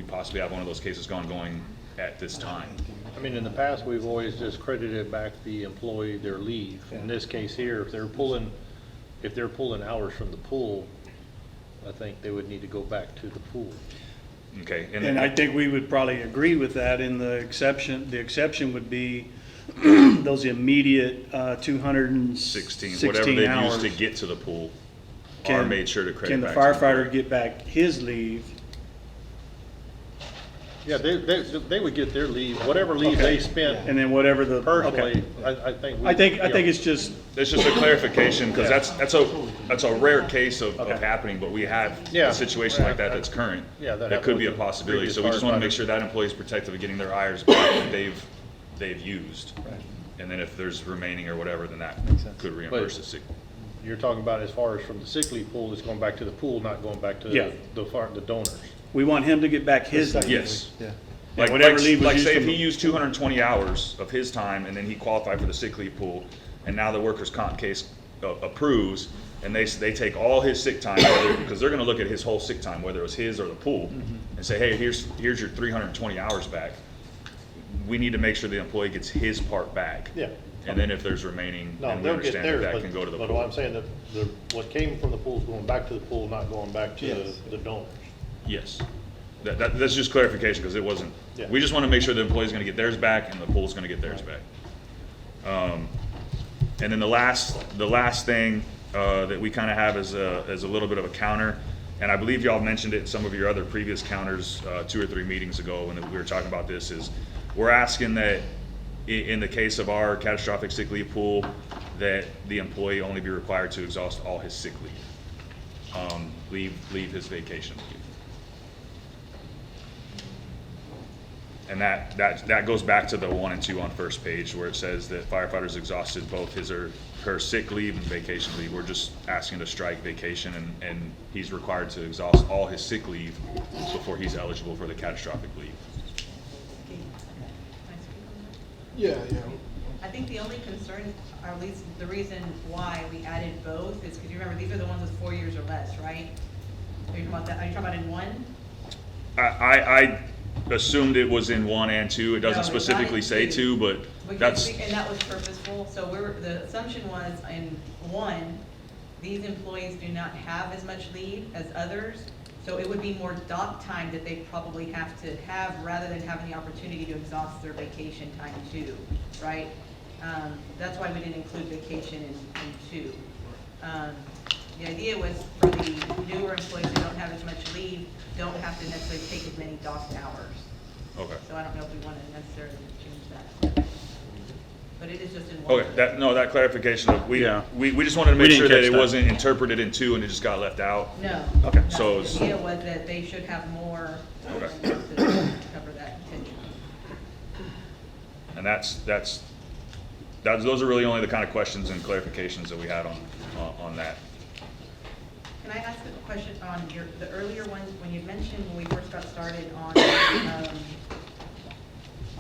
possibly have one of those cases going at this time. I mean, in the past, we've always just credited back the employee their leave. In this case here, if they're pulling hours from the pool, I think they would need to go back to the pool. Okay. And I think we would probably agree with that in the exception. The exception would be those immediate 216 whatever they've hours. used to get to the pool are made sure to credit Can the back to firefighter employee. get back his leave? Yeah, they would get their leave, whatever leave Okay. they spent And then whatever the, personally, okay. I think. I think it's just, It's just a clarification, because that's a rare case of Okay. happening, but we have Yeah. a situation like that that's current. Yeah, that That could happened be a with the possibility, previous so we just wanna firefighter. make sure that employee is protected of getting their hours back that they've used. And then if there's remaining or whatever, then that Makes sense. could reimburse the sick. You're talking about as far as from the sick leave pool, it's going back to the pool, not going back to Yeah. the donors. we want him to get back his leave. Yes. Yeah. Like, whatever leave was like used say if from- he used 220 hours of his time and then he qualified for the sick leave pool, and now the workers' comp case approves, and they take all his sick time, because they're gonna look at his whole sick time, whether it was his or the pool, and say, hey, here's your 320 hours back. We need to make sure the employee gets his part back. Yeah. And then if there's remaining, No, then we they'll get understand theirs, that that can go to the but what pool. I'm saying, that what came from the pool is going back to the pool, not going back to Yes. the donors. Yes. That's just clarification, because it wasn't, Yeah. we just want to make sure the employee's gonna get theirs back and the pool's gonna get theirs back. And then the last thing that we kind of have as a little bit of a counter, and I believe y'all mentioned it in some of your other previous counters 2 or 3 meetings ago when we were talking about this, is we're asking that in the case of our catastrophic sick leave pool, that the employee only be required to exhaust all his sick leave, leave his vacation leave. And that goes back to the 1 and 2 on first page, where it says that firefighters exhausted both his or her sick leave and vacation leave. We're just asking to strike vacation, and he's required to exhaust all his sick leave before he's eligible for the catastrophic leave. Yeah. I think the only concern, or at least the reason why we added both, is because you remember, these are the ones with 4 years or less, right? Are you talking about that, are you talking about in one? I assumed it was in 1 and 2. It doesn't No, it's not specifically in say 2, but Because, that's, and that was purposeful, so the assumption was in one, these employees do not have as much leave as others, so it would be more dock time that they probably have to have, rather than having the opportunity to exhaust their vacation time too, right? That's why we didn't include vacation in 2. The idea was for the newer employees who don't have as much leave, don't have to necessarily take as many docked hours. okay. So I don't know if we want to necessarily change that. But it is just in one. Okay, that clarification, of we Yeah. just wanted to We make didn't sure that catch it that. wased interpreted in 2 and it just got left out. No. Okay, No, so the it's- idea was that they should have more to cover that contingent. And those are really only the kind of questions and clarifications that we had on that. Can I ask a question on the earlier ones, when you mentioned when we first got started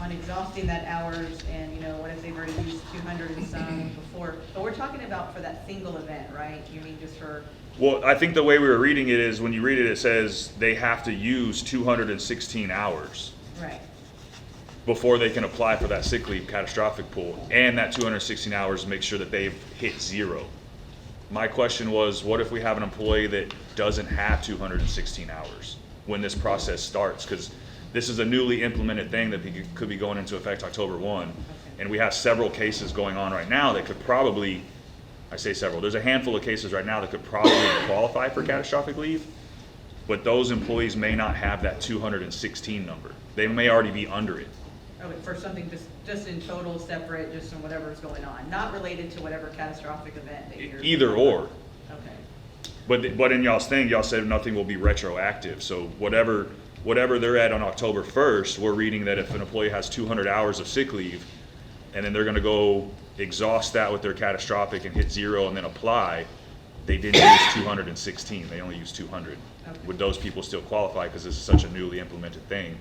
on exhausting that hours, and, what if they've already used 200 and some before? But we're talking about for that single event, right? You mean just for, Well, I think the way we were reading it is, when you read it, it says they have to use 216 hours right? before they can apply for that sick leave catastrophic pool, and that 216 hours make sure that they've hit 0. My question was, what if we have an employee that doesn't have 216 hours when this process starts? Because this is a newly implemented thing that could be going into effect October 1. And we have several cases going on right now that could probably, I say several, there's a handful of cases right now that could probably qualify for catastrophic leave, but those employees may not have that 216 number. They may already be under it. Okay, for something just in total, separate, just in whatever's going on, not related to whatever catastrophic event that you're. Either or. Okay. But in y'all's thing, y'all said nothing will be retroactive, so whatever they're at on October 1st, we're reading that if an employee has 200 hours of sick leave, and then they're gonna go exhaust that with their catastrophic and hit 0 and then apply, they didn't use 216, they only used 200. Okay. Would those people still qualify, because this is such a newly implemented thing?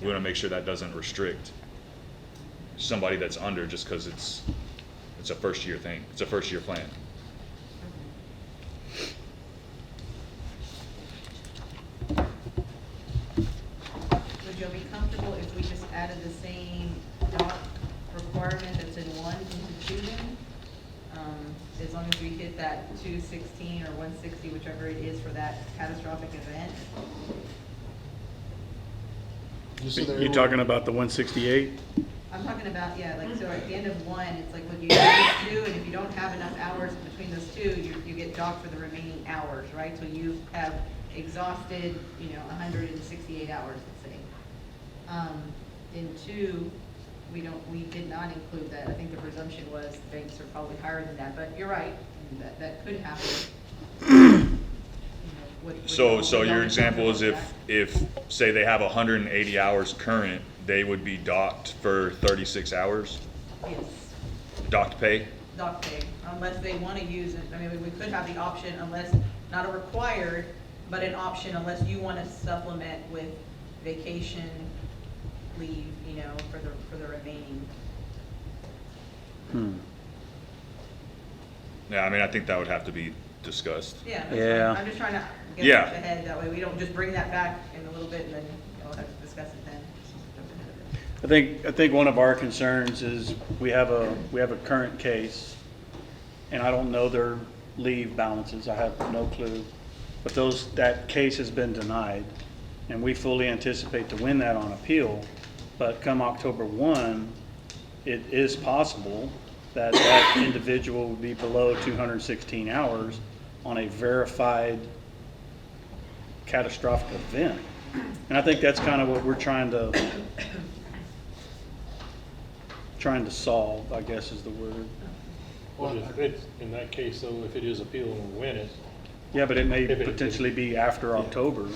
We want to make sure that doesn't restrict somebody that's under just because it's a first year thing, it's a first year plan. Would you be comfortable if we just added the same doc requirement that's in one into two then? As long as we hit that 216 or 160, whichever it is for that catastrophic event? Just so they're You able- talking about the 168? I'm talking about, yeah, like, so at the end of one, it's like, look, you have two, and if you don't have enough hours between those two, you get docked for the remaining hours, right? So you have exhausted, 168 hours, let's say. In two, we did not include that. I think the presumption was banks are probably higher than that, but you're right, that could happen. So your don't example is account for if, say they have 180 hours current, they would be docked for 36 hours, that. Yes. docked pay? Dock pay, unless they want to use it. I mean, we could have the option unless, not a required, but an option unless you want to supplement with vacation leave, for the remaining. Yeah, I mean, I think that would have to be discussed. Yeah, that's fine. Yeah. I'm just trying to get Yeah. ahead, that way we don't just bring that back in a little bit and then we'll have to discuss it then. Jump ahead of it. I think one of our concerns is we have a current case, and I don't know their leave balances, I have no clue. But that case has been denied, and we fully anticipate to win that on appeal. But come October 1, it is possible that that individual would be below 216 hours on a verified catastrophic event. And I think that's kind of what we're trying to solve, I guess is the word. Well, if it's, in that case, though, if it is appeal and we win it, Yeah, but it may If it- potentially be after October.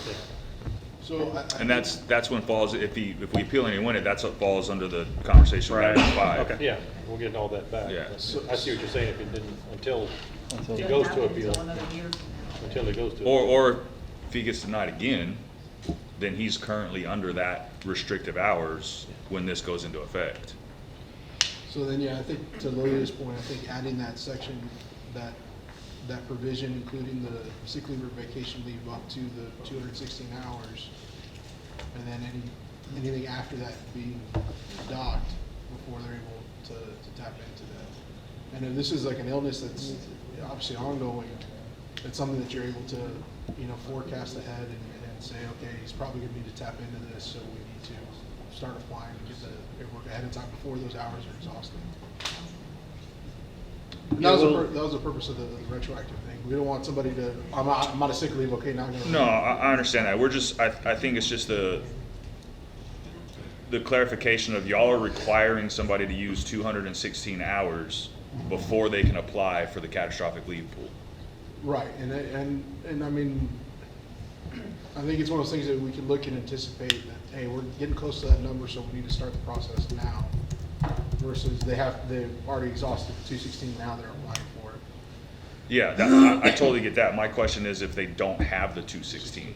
So And that's when falls, if we appeal and you win it, that's what falls under the conversation we had Right. in 5. Okay. yeah, we'll get all that back. Yeah. I see what you're saying, if it didn't, until It he doesn't goes to happen appeal, until another year from now. until he goes to. Or if he gets denied again, then he's currently under that restrictive hours when this goes into effect. So then, yeah, I think to Lilia's point, I think adding that section, that provision, including the sick leave or vacation leave up to the 216 hours, and then anything after that being docked before they're able to tap into that. And if this is like an illness that's obviously ongoing, it's something that you're able to, forecast ahead and say, okay, he's probably gonna need to tap into this, so we need to start applying and get the paperwork ahead of time before those hours are exhausted. And that was the purpose of the retroactive thing. We don't want somebody to, I'm out of sick leave, okay, now I'm gonna. No, I understand that. We're just, I think it's just the clarification of y'all are requiring somebody to use 216 hours before they can apply for the catastrophic leave pool. Right, and I mean, I think it's one of those things that we can look and anticipate that, hey, we're getting close to that number, so we need to start the process now. Versus they've already exhausted the 216, now they're applying for it. Yeah, I totally get that. My question is if they don't have the 216,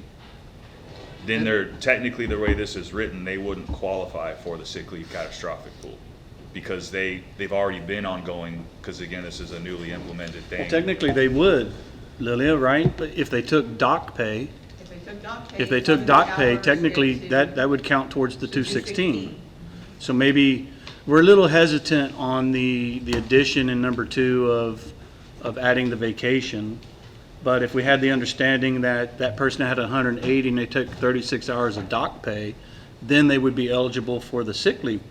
then they're, technically the way this is written, they wouldn't qualify for the sick leave catastrophic pool. Because they've already been ongoing, because again, this is a newly implemented thing. Well, technically, they would, Lilia, right? But if they took dock pay, If they took dock pay. if they some took of the dock pay, hours technically, get to that would count towards the 216. 216. So maybe, we're a little hesitant on the addition in number 2 of adding the vacation. But if we had the understanding that that person had 180 and they took 36 hours of dock pay, then they would be eligible for the sick leave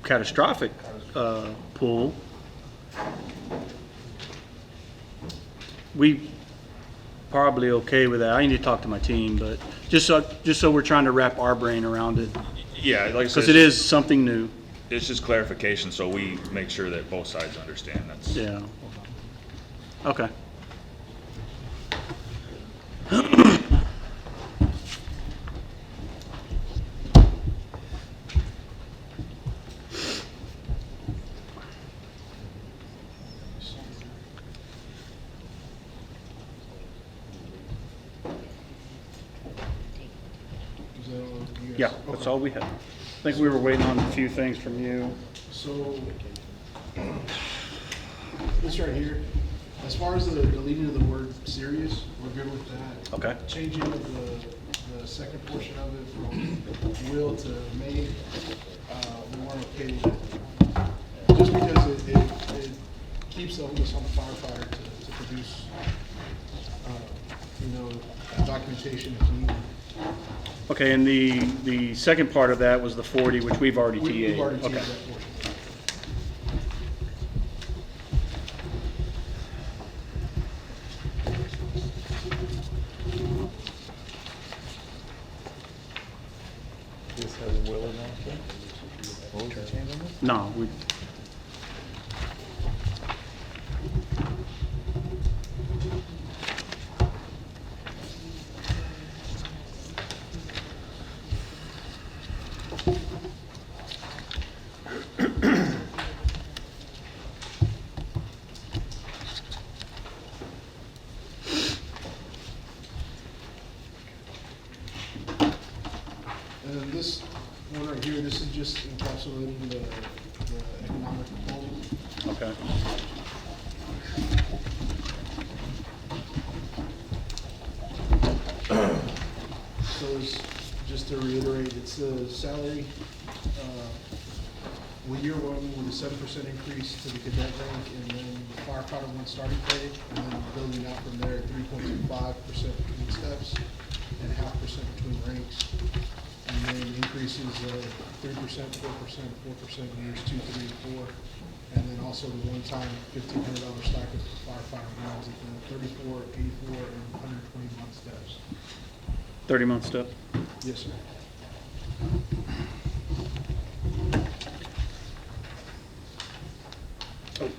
catastrophic pool. We probably okay with that. I need to talk to my team, but just so we're trying to wrap our brain around it, Yeah, like I said, because it is something new. it's just clarification, so we make sure that both sides understand. That's, Yeah. Okay. Yeah, that's all we had. I think we were waiting on a few things from you. So, this right here, as far as the deleting of the word serious, we're good with that. Okay. Changing of the second portion of it from will to may, we weren't okay with it. Just because it keeps the onus on the firefighter to produce, documentation if needed. Okay, and the second part of that was the 40, which we've already TA'd. We've already Okay. TA'd that portion. This has a will in that, what was the change on this? No, we, And then this one right here, this is just encapsulating the economic proposal. okay. So it's, just to reiterate, it's the salary, year one with a 7% increase to the cadet rank, and then the firefighter one starting pay, and then building out from there, 3.25% between steps and 0.5% between ranks. And then increases 3%, 4%, 4% in years 2, 3, and 4. And then also the one-time $1,500 stipend for firefighter rounds at the 34, 84, and 120-month steps. 30-month step? Yes, sir. Oh.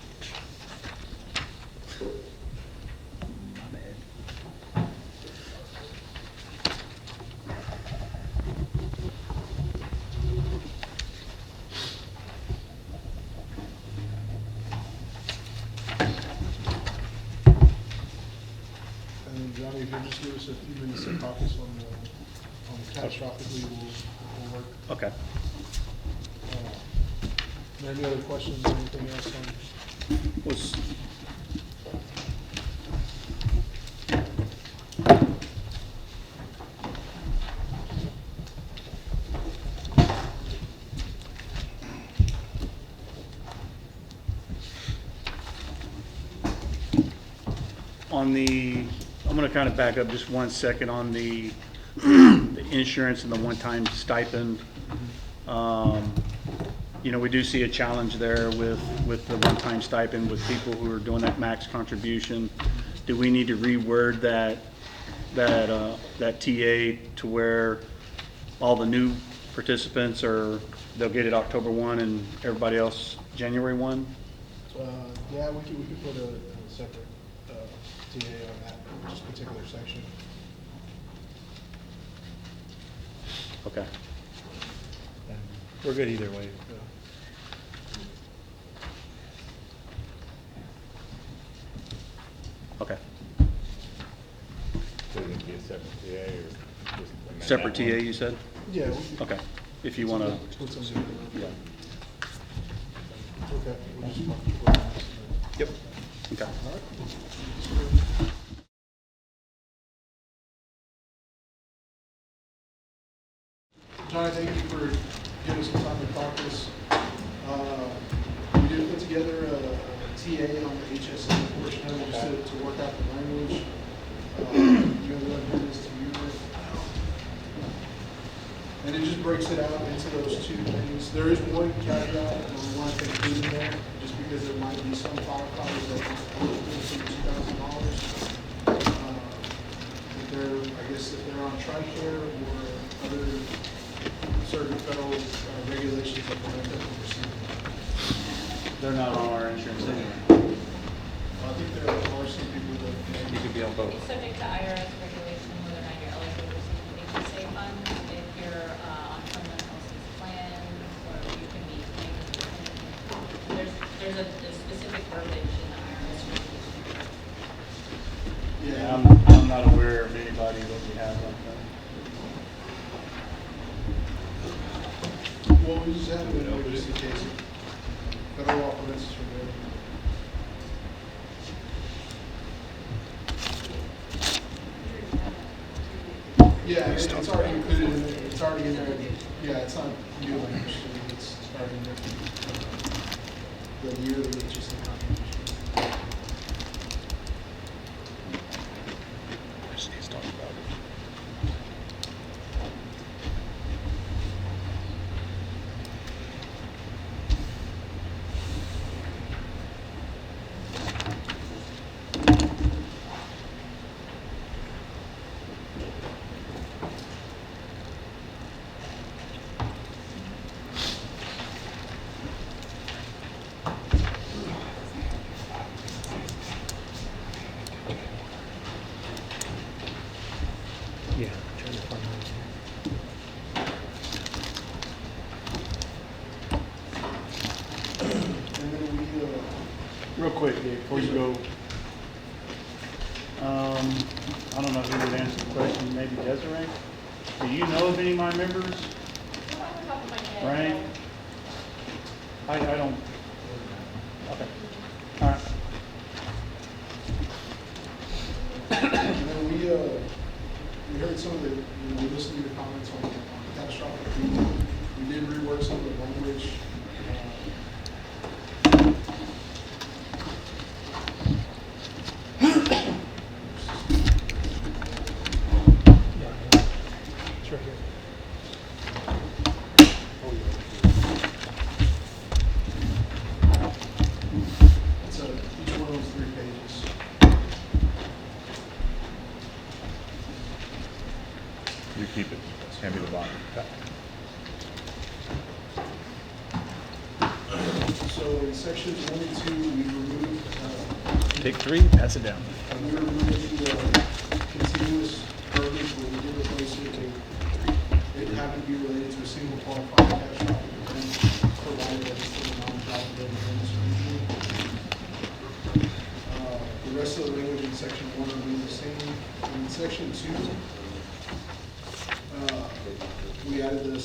And then Johnny, if you'll just give us a few minutes to focus on the catastrophically, we'll work. Okay. Any other questions or anything else on? Was, on the, I'm gonna kind of back up just 1 second on the, the insurance and the one-time stipend. You know, we do see a challenge there with the one-time stipend with people who are doing that max contribution. Do we need to reword that TA to where all the new participants are, they'll get it October 1 and everybody else January 1? Yeah, we could put a separate TA on that, just particular section. Okay. We're good either way. Okay. So it would be a separate TA or just amend Separate that TA, one? you said? Yeah. We could Okay. If you wanna, put something in yeah. there. Okay. We'll just mark it for now. Yep. Okay. All right. Johnny, thank you for giving us some time to talk this. We did put together a TA on the HSA portion of it, just to work out the language. You guys want to do this to you? And it just breaks it out into those two things. There is one caveat that we want to include in there, just because there might be some firefighters that aren't eligible for the $2,000. If they're, I guess, if they're on TRICARE or other certain federal regulations that prevent them from receiving. They're not on our insurance anyway. I think there are some people that. You could be on both. It's subject to IRS regulation whether or not you're eligible to receive an HSA fund. If you're on someone else's plan, or you can be claiming. There's a specific verbiage in the IRS regulation. Yeah, I'm not aware of anybody that we have like that. Well, we just have it over just in case. Federal law prevents us from doing it. Yeah, it's already included in it. It's already in there. Yeah, it's not new language. It's already in there. The yearly, it's just a contribution. Yeah. And then we, Real quick, Dave, before you go, I don't know who would answer the question, maybe Desiree? Do you know of any of my members? Not off the top of my head. Right? I don't, okay, all right. and then we heard some of the, we listened to your comments on catastrophic. We did rework some of the language. It's right here. It's each one of those 3 pages. You keep it. Hand me the bond. So in sections 1 and 2, we removed, Take 3, pass it down. we removed the continuous verbiage where we did replace it with, it happened to be related to a single qualified catastrophic event, provided that it's still a non-job event solution. The rest of the language in section 1 remains the same. In section 2, we added the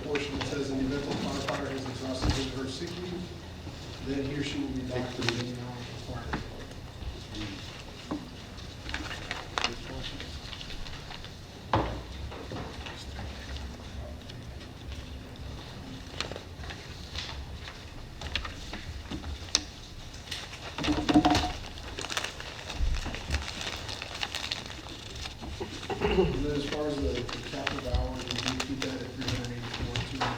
portion that says in the event the firefighter has exhausted his or her sick leave, then he or she will be docked for the hours required. And then as far as the capital hours, we do keep that at 384, 280.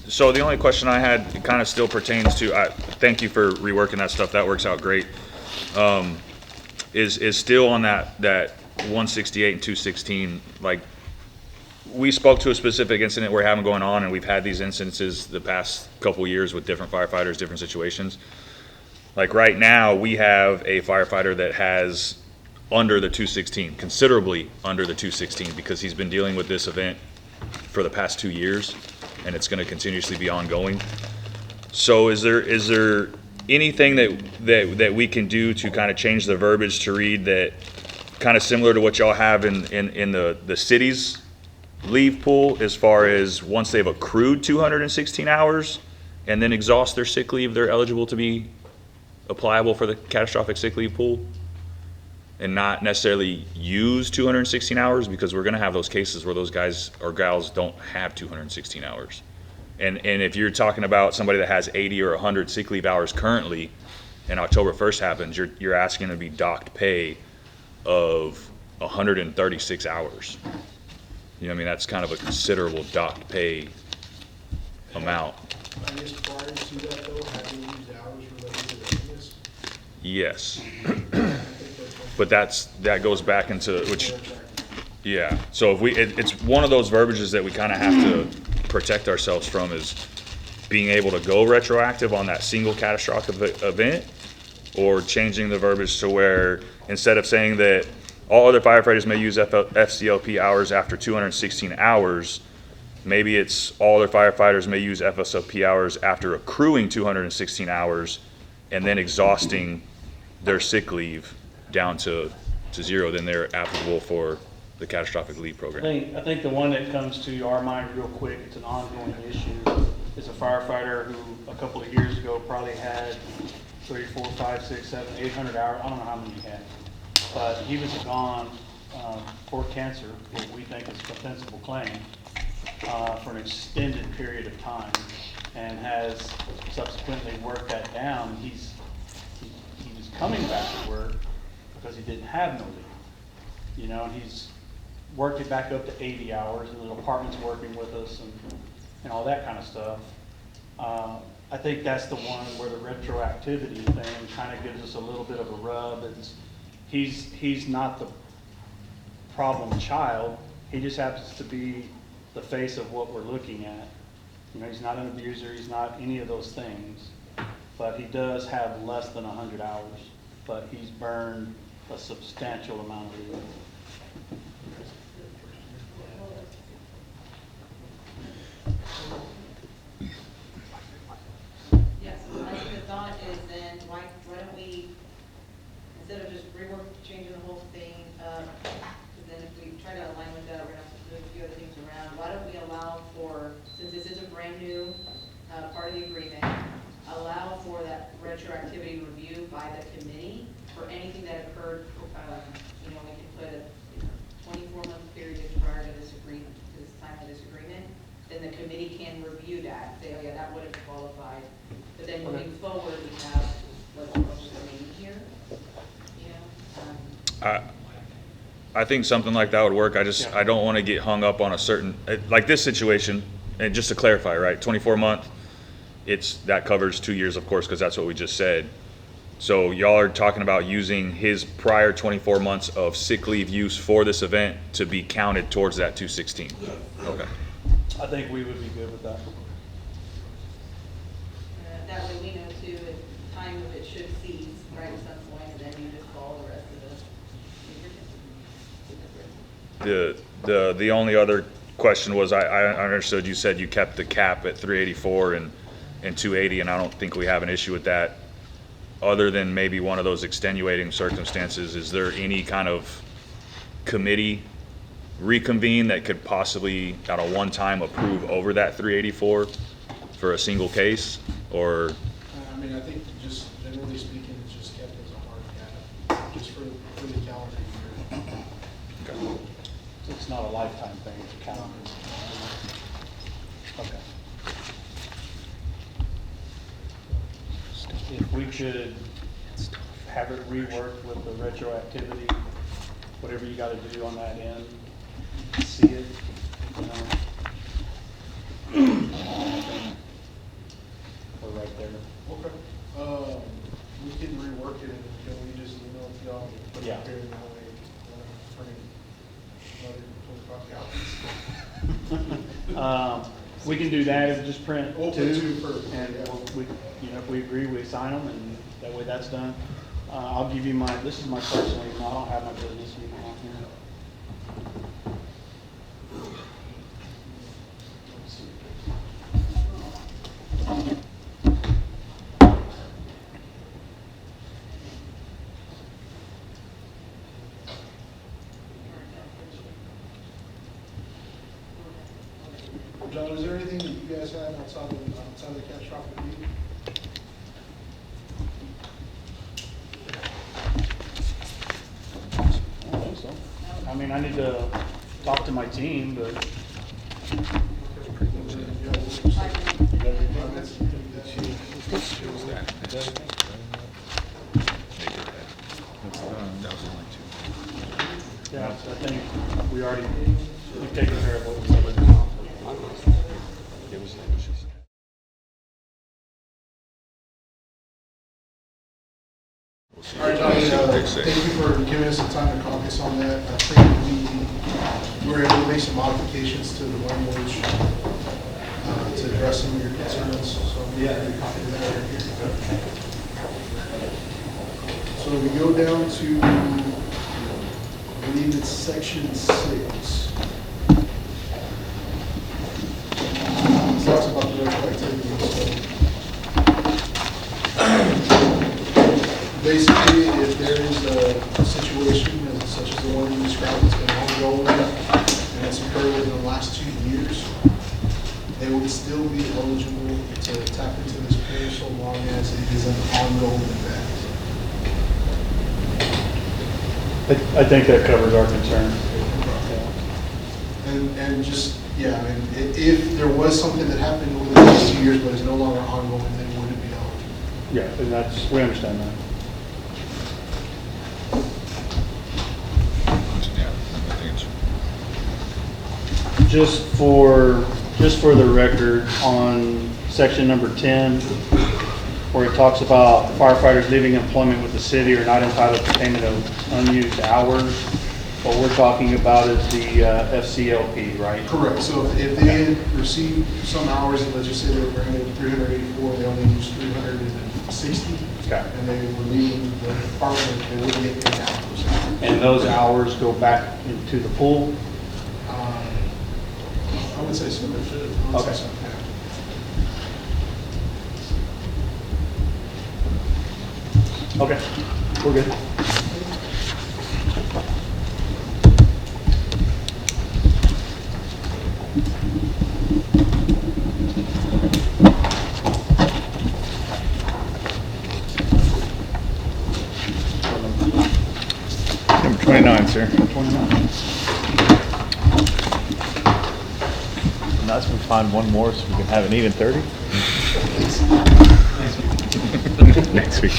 So the only question I had kind of still pertains to, thank you for reworking that stuff, that works out great. Is still on that 168 and 216, like, we spoke to a specific incident we're having going on, and we've had these instances the past couple years with different firefighters, different situations. Like right now, we have a firefighter that has under the 216, considerably under the 216, because he's been dealing with this event for the past 2 years, and it's going to continuously be ongoing. So is there anything that we can do to kind of change the verbiage to read that kind of similar to what y'all have in the cities leave pool as far as once they've accrued 216 hours and then exhaust their sick leave, they're eligible to be applicable for the catastrophic sick leave pool? And not necessarily use 216 hours, because we're gonna have those cases where those guys or gals don't have 216 hours. And if you're talking about somebody that has 80 or 100 sick leave hours currently, and October 1st happens, you're asking to be docked pay of 136 hours. You know what I mean? That's kind of a considerable docked pay amount. I guess prior to that though, having used hours related to the illness. Yes. But that goes back into, which, yeah. So if it's one of those verbiages that we kind of have to protect ourselves from, is being able to go retroactive on that single catastrophic event, or changing the verbiage to where instead of saying that all other firefighters may use FCLP hours after 216 hours, maybe it's all other firefighters may use FSLP hours after accruing 216 hours and then exhausting their sick leave down to zero, then they're applicable for the catastrophic leave program. I think the one that comes to our mind real quick, it's an ongoing issue, is a firefighter who a couple of years ago probably had 3, 4, 5, 6, 7, 800 hours, I don't know how many he had. But he was gone for cancer, what we think is a compensable claim, for an extended period of time, and has subsequently worked that down. He was coming back to work because he didn't have no leave. You know, and he's worked it back up to 80 hours, and the department's working with us and all that kind of stuff. I think that's the one where the retroactivity thing kind of gives us a little bit of a rub. He's not the problem child. He just happens to be the face of what we're looking at. You know, he's not an abuser, he's not any of those things, but he does have less than 100 hours, but he's burned a substantial amount of leave. Yes, I think the thought is then, why don't we, instead of just changing the whole thing, because then if we try to align with that, we're gonna have to move a few other things around. Why don't we allow for, since this is a brand new part of the agreement, allow for that retroactivity review by the committee for anything that occurred, you know, we can put a 24-month period prior to this time of this agreement, then the committee can review that, say, oh yeah, that would have qualified. But then moving forward, we have what's remaining here, you know? I think something like that would work. I don't want to get hung up on a certain, like this situation, and just to clarify, right, 24-month, that covers 2 years, of course, because that's what we just said. So y'all are talking about using his prior 24 months of sick leave use for this event to be counted towards that 216. Okay. I think we would be good with that. That way we know too, at the time of it should cease, right, at some point, and then you just follow the rest of the. The only other question was, I understood you said you kept the cap at 384 and 280, and I don't think we have an issue with that. Other than maybe one of those extenuating circumstances, is there any kind of committee reconvene that could possibly, at a one-time, approve over that 384 for a single case, or? I mean, I think just generally speaking, it's just kept as a hard cap, just for the calendar year. Okay. It's not a lifetime thing, it's a calendar. Okay. If we could have it reworked with the retroactivity, whatever you gotta do on that end, see it, you know. We're right there. Okay. We can rework it, and can we just email it to y'all? Put it Yeah. here, and that way, another 25 copies. We can do that, and just print We'll put 2 two, first, and yeah. if we agree, we sign them, and that way that's done. I'll give you this is my personal email, I don't have my business email on here. John, is there anything that you guys had outside of the catastrophic need? I don't think so. I mean, I need to talk to my team, but yeah, I think we've taken care of what we said. All right, Johnny, thank you for giving us some time to caucus on that. I think we were able to make some modifications to the language to address some of your concerns, so I'm going to copy that right here. So we go down to, I believe it's section 6. It talks about the retroactivity, so. Basically, if there is a situation such as the one you described that's been ongoing and it's occurred within the last 2 years, they would still be eligible to tap into this pay so long as it is an ongoing event. I think that covers our concern. And just, yeah, I mean, if there was something that happened within the last 2 years but is no longer ongoing, then would it be eligible? Yeah, and we understand that. Just for the record, on section number 10, where it talks about firefighters leaving employment with the city are not entitled to payment of unused hours, what we're talking about is the FCLP, right? Correct. So if they had received some hours, let's just say they were granted 384, they only used 360, Okay. and they were leaving the department, they wouldn't get paid out those hours. And those hours go back into the pool? I would say so. Okay. Okay, we're good. Number 29, sir. 29. Nice, we find one more so we can have an even 30. Next week.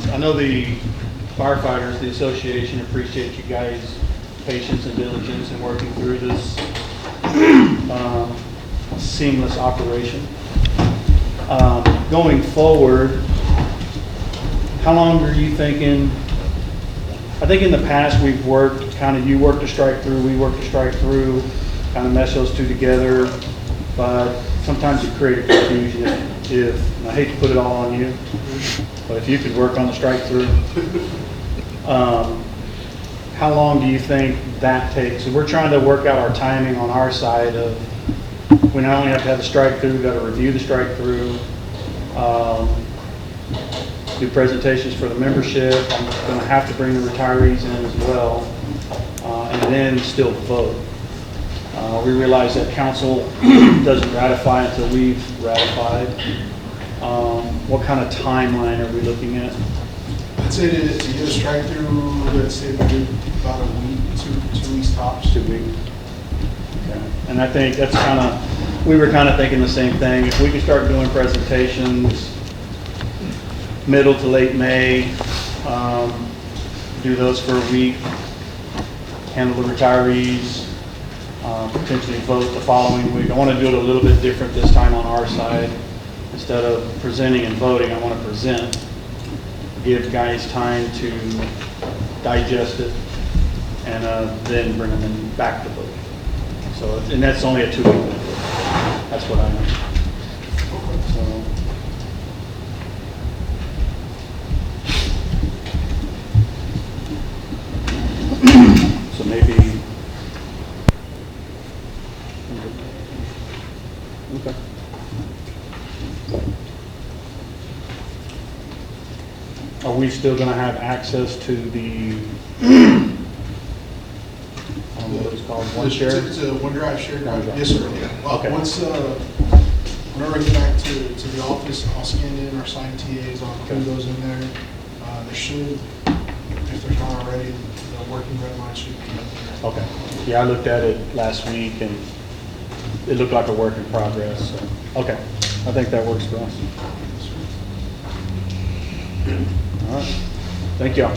I know the firefighters, the association appreciate you guys' patience and diligence in working through this seamless operation. Going forward, how long are you thinking? I think in the past we've worked, kind of you worked a strike through, we worked a strike through, kind of mesh those two together, but sometimes it created confusion and I hate to put it all on you, but if you could work on the strike through, how long do you think that takes? And we're trying to work out our timing on our side of, we not only have to have the strike through, we've got to review the strike through, do presentations for the membership. I'm going to have to bring the retirees in as well, and then still vote. We realize that council doesn't ratify until we've ratified. What kind of timeline are we looking at? I'd say to get a strike through, let's say we do about a week, two weeks tops. 2 weeks. Okay. And I think that's kind of, we were kind of thinking the same thing. If we could start doing presentations middle to late May, do those for a week, handle the retirees, potentially vote the following week. I want to do it a little bit different this time on our side. Instead of presenting and voting, I want to present, give guys time to digest it, and then bring them in back to vote. So, and that's only a 2-week window. That's what I know. So maybe. Okay. Are we still gonna have access to the, what it's called, one share? It's a OneDrive, shared drive. OneDrive. Yes, sir. Okay. Once, whenever I get back to the office, I'll scan in our signed TAs on who Okay. goes in there. There should, if there's not already, the working red line should be up there. Okay. Yeah, I looked at it last week and it looked like a work in progress, so, okay. I think that works for us. All right. Thank y'all.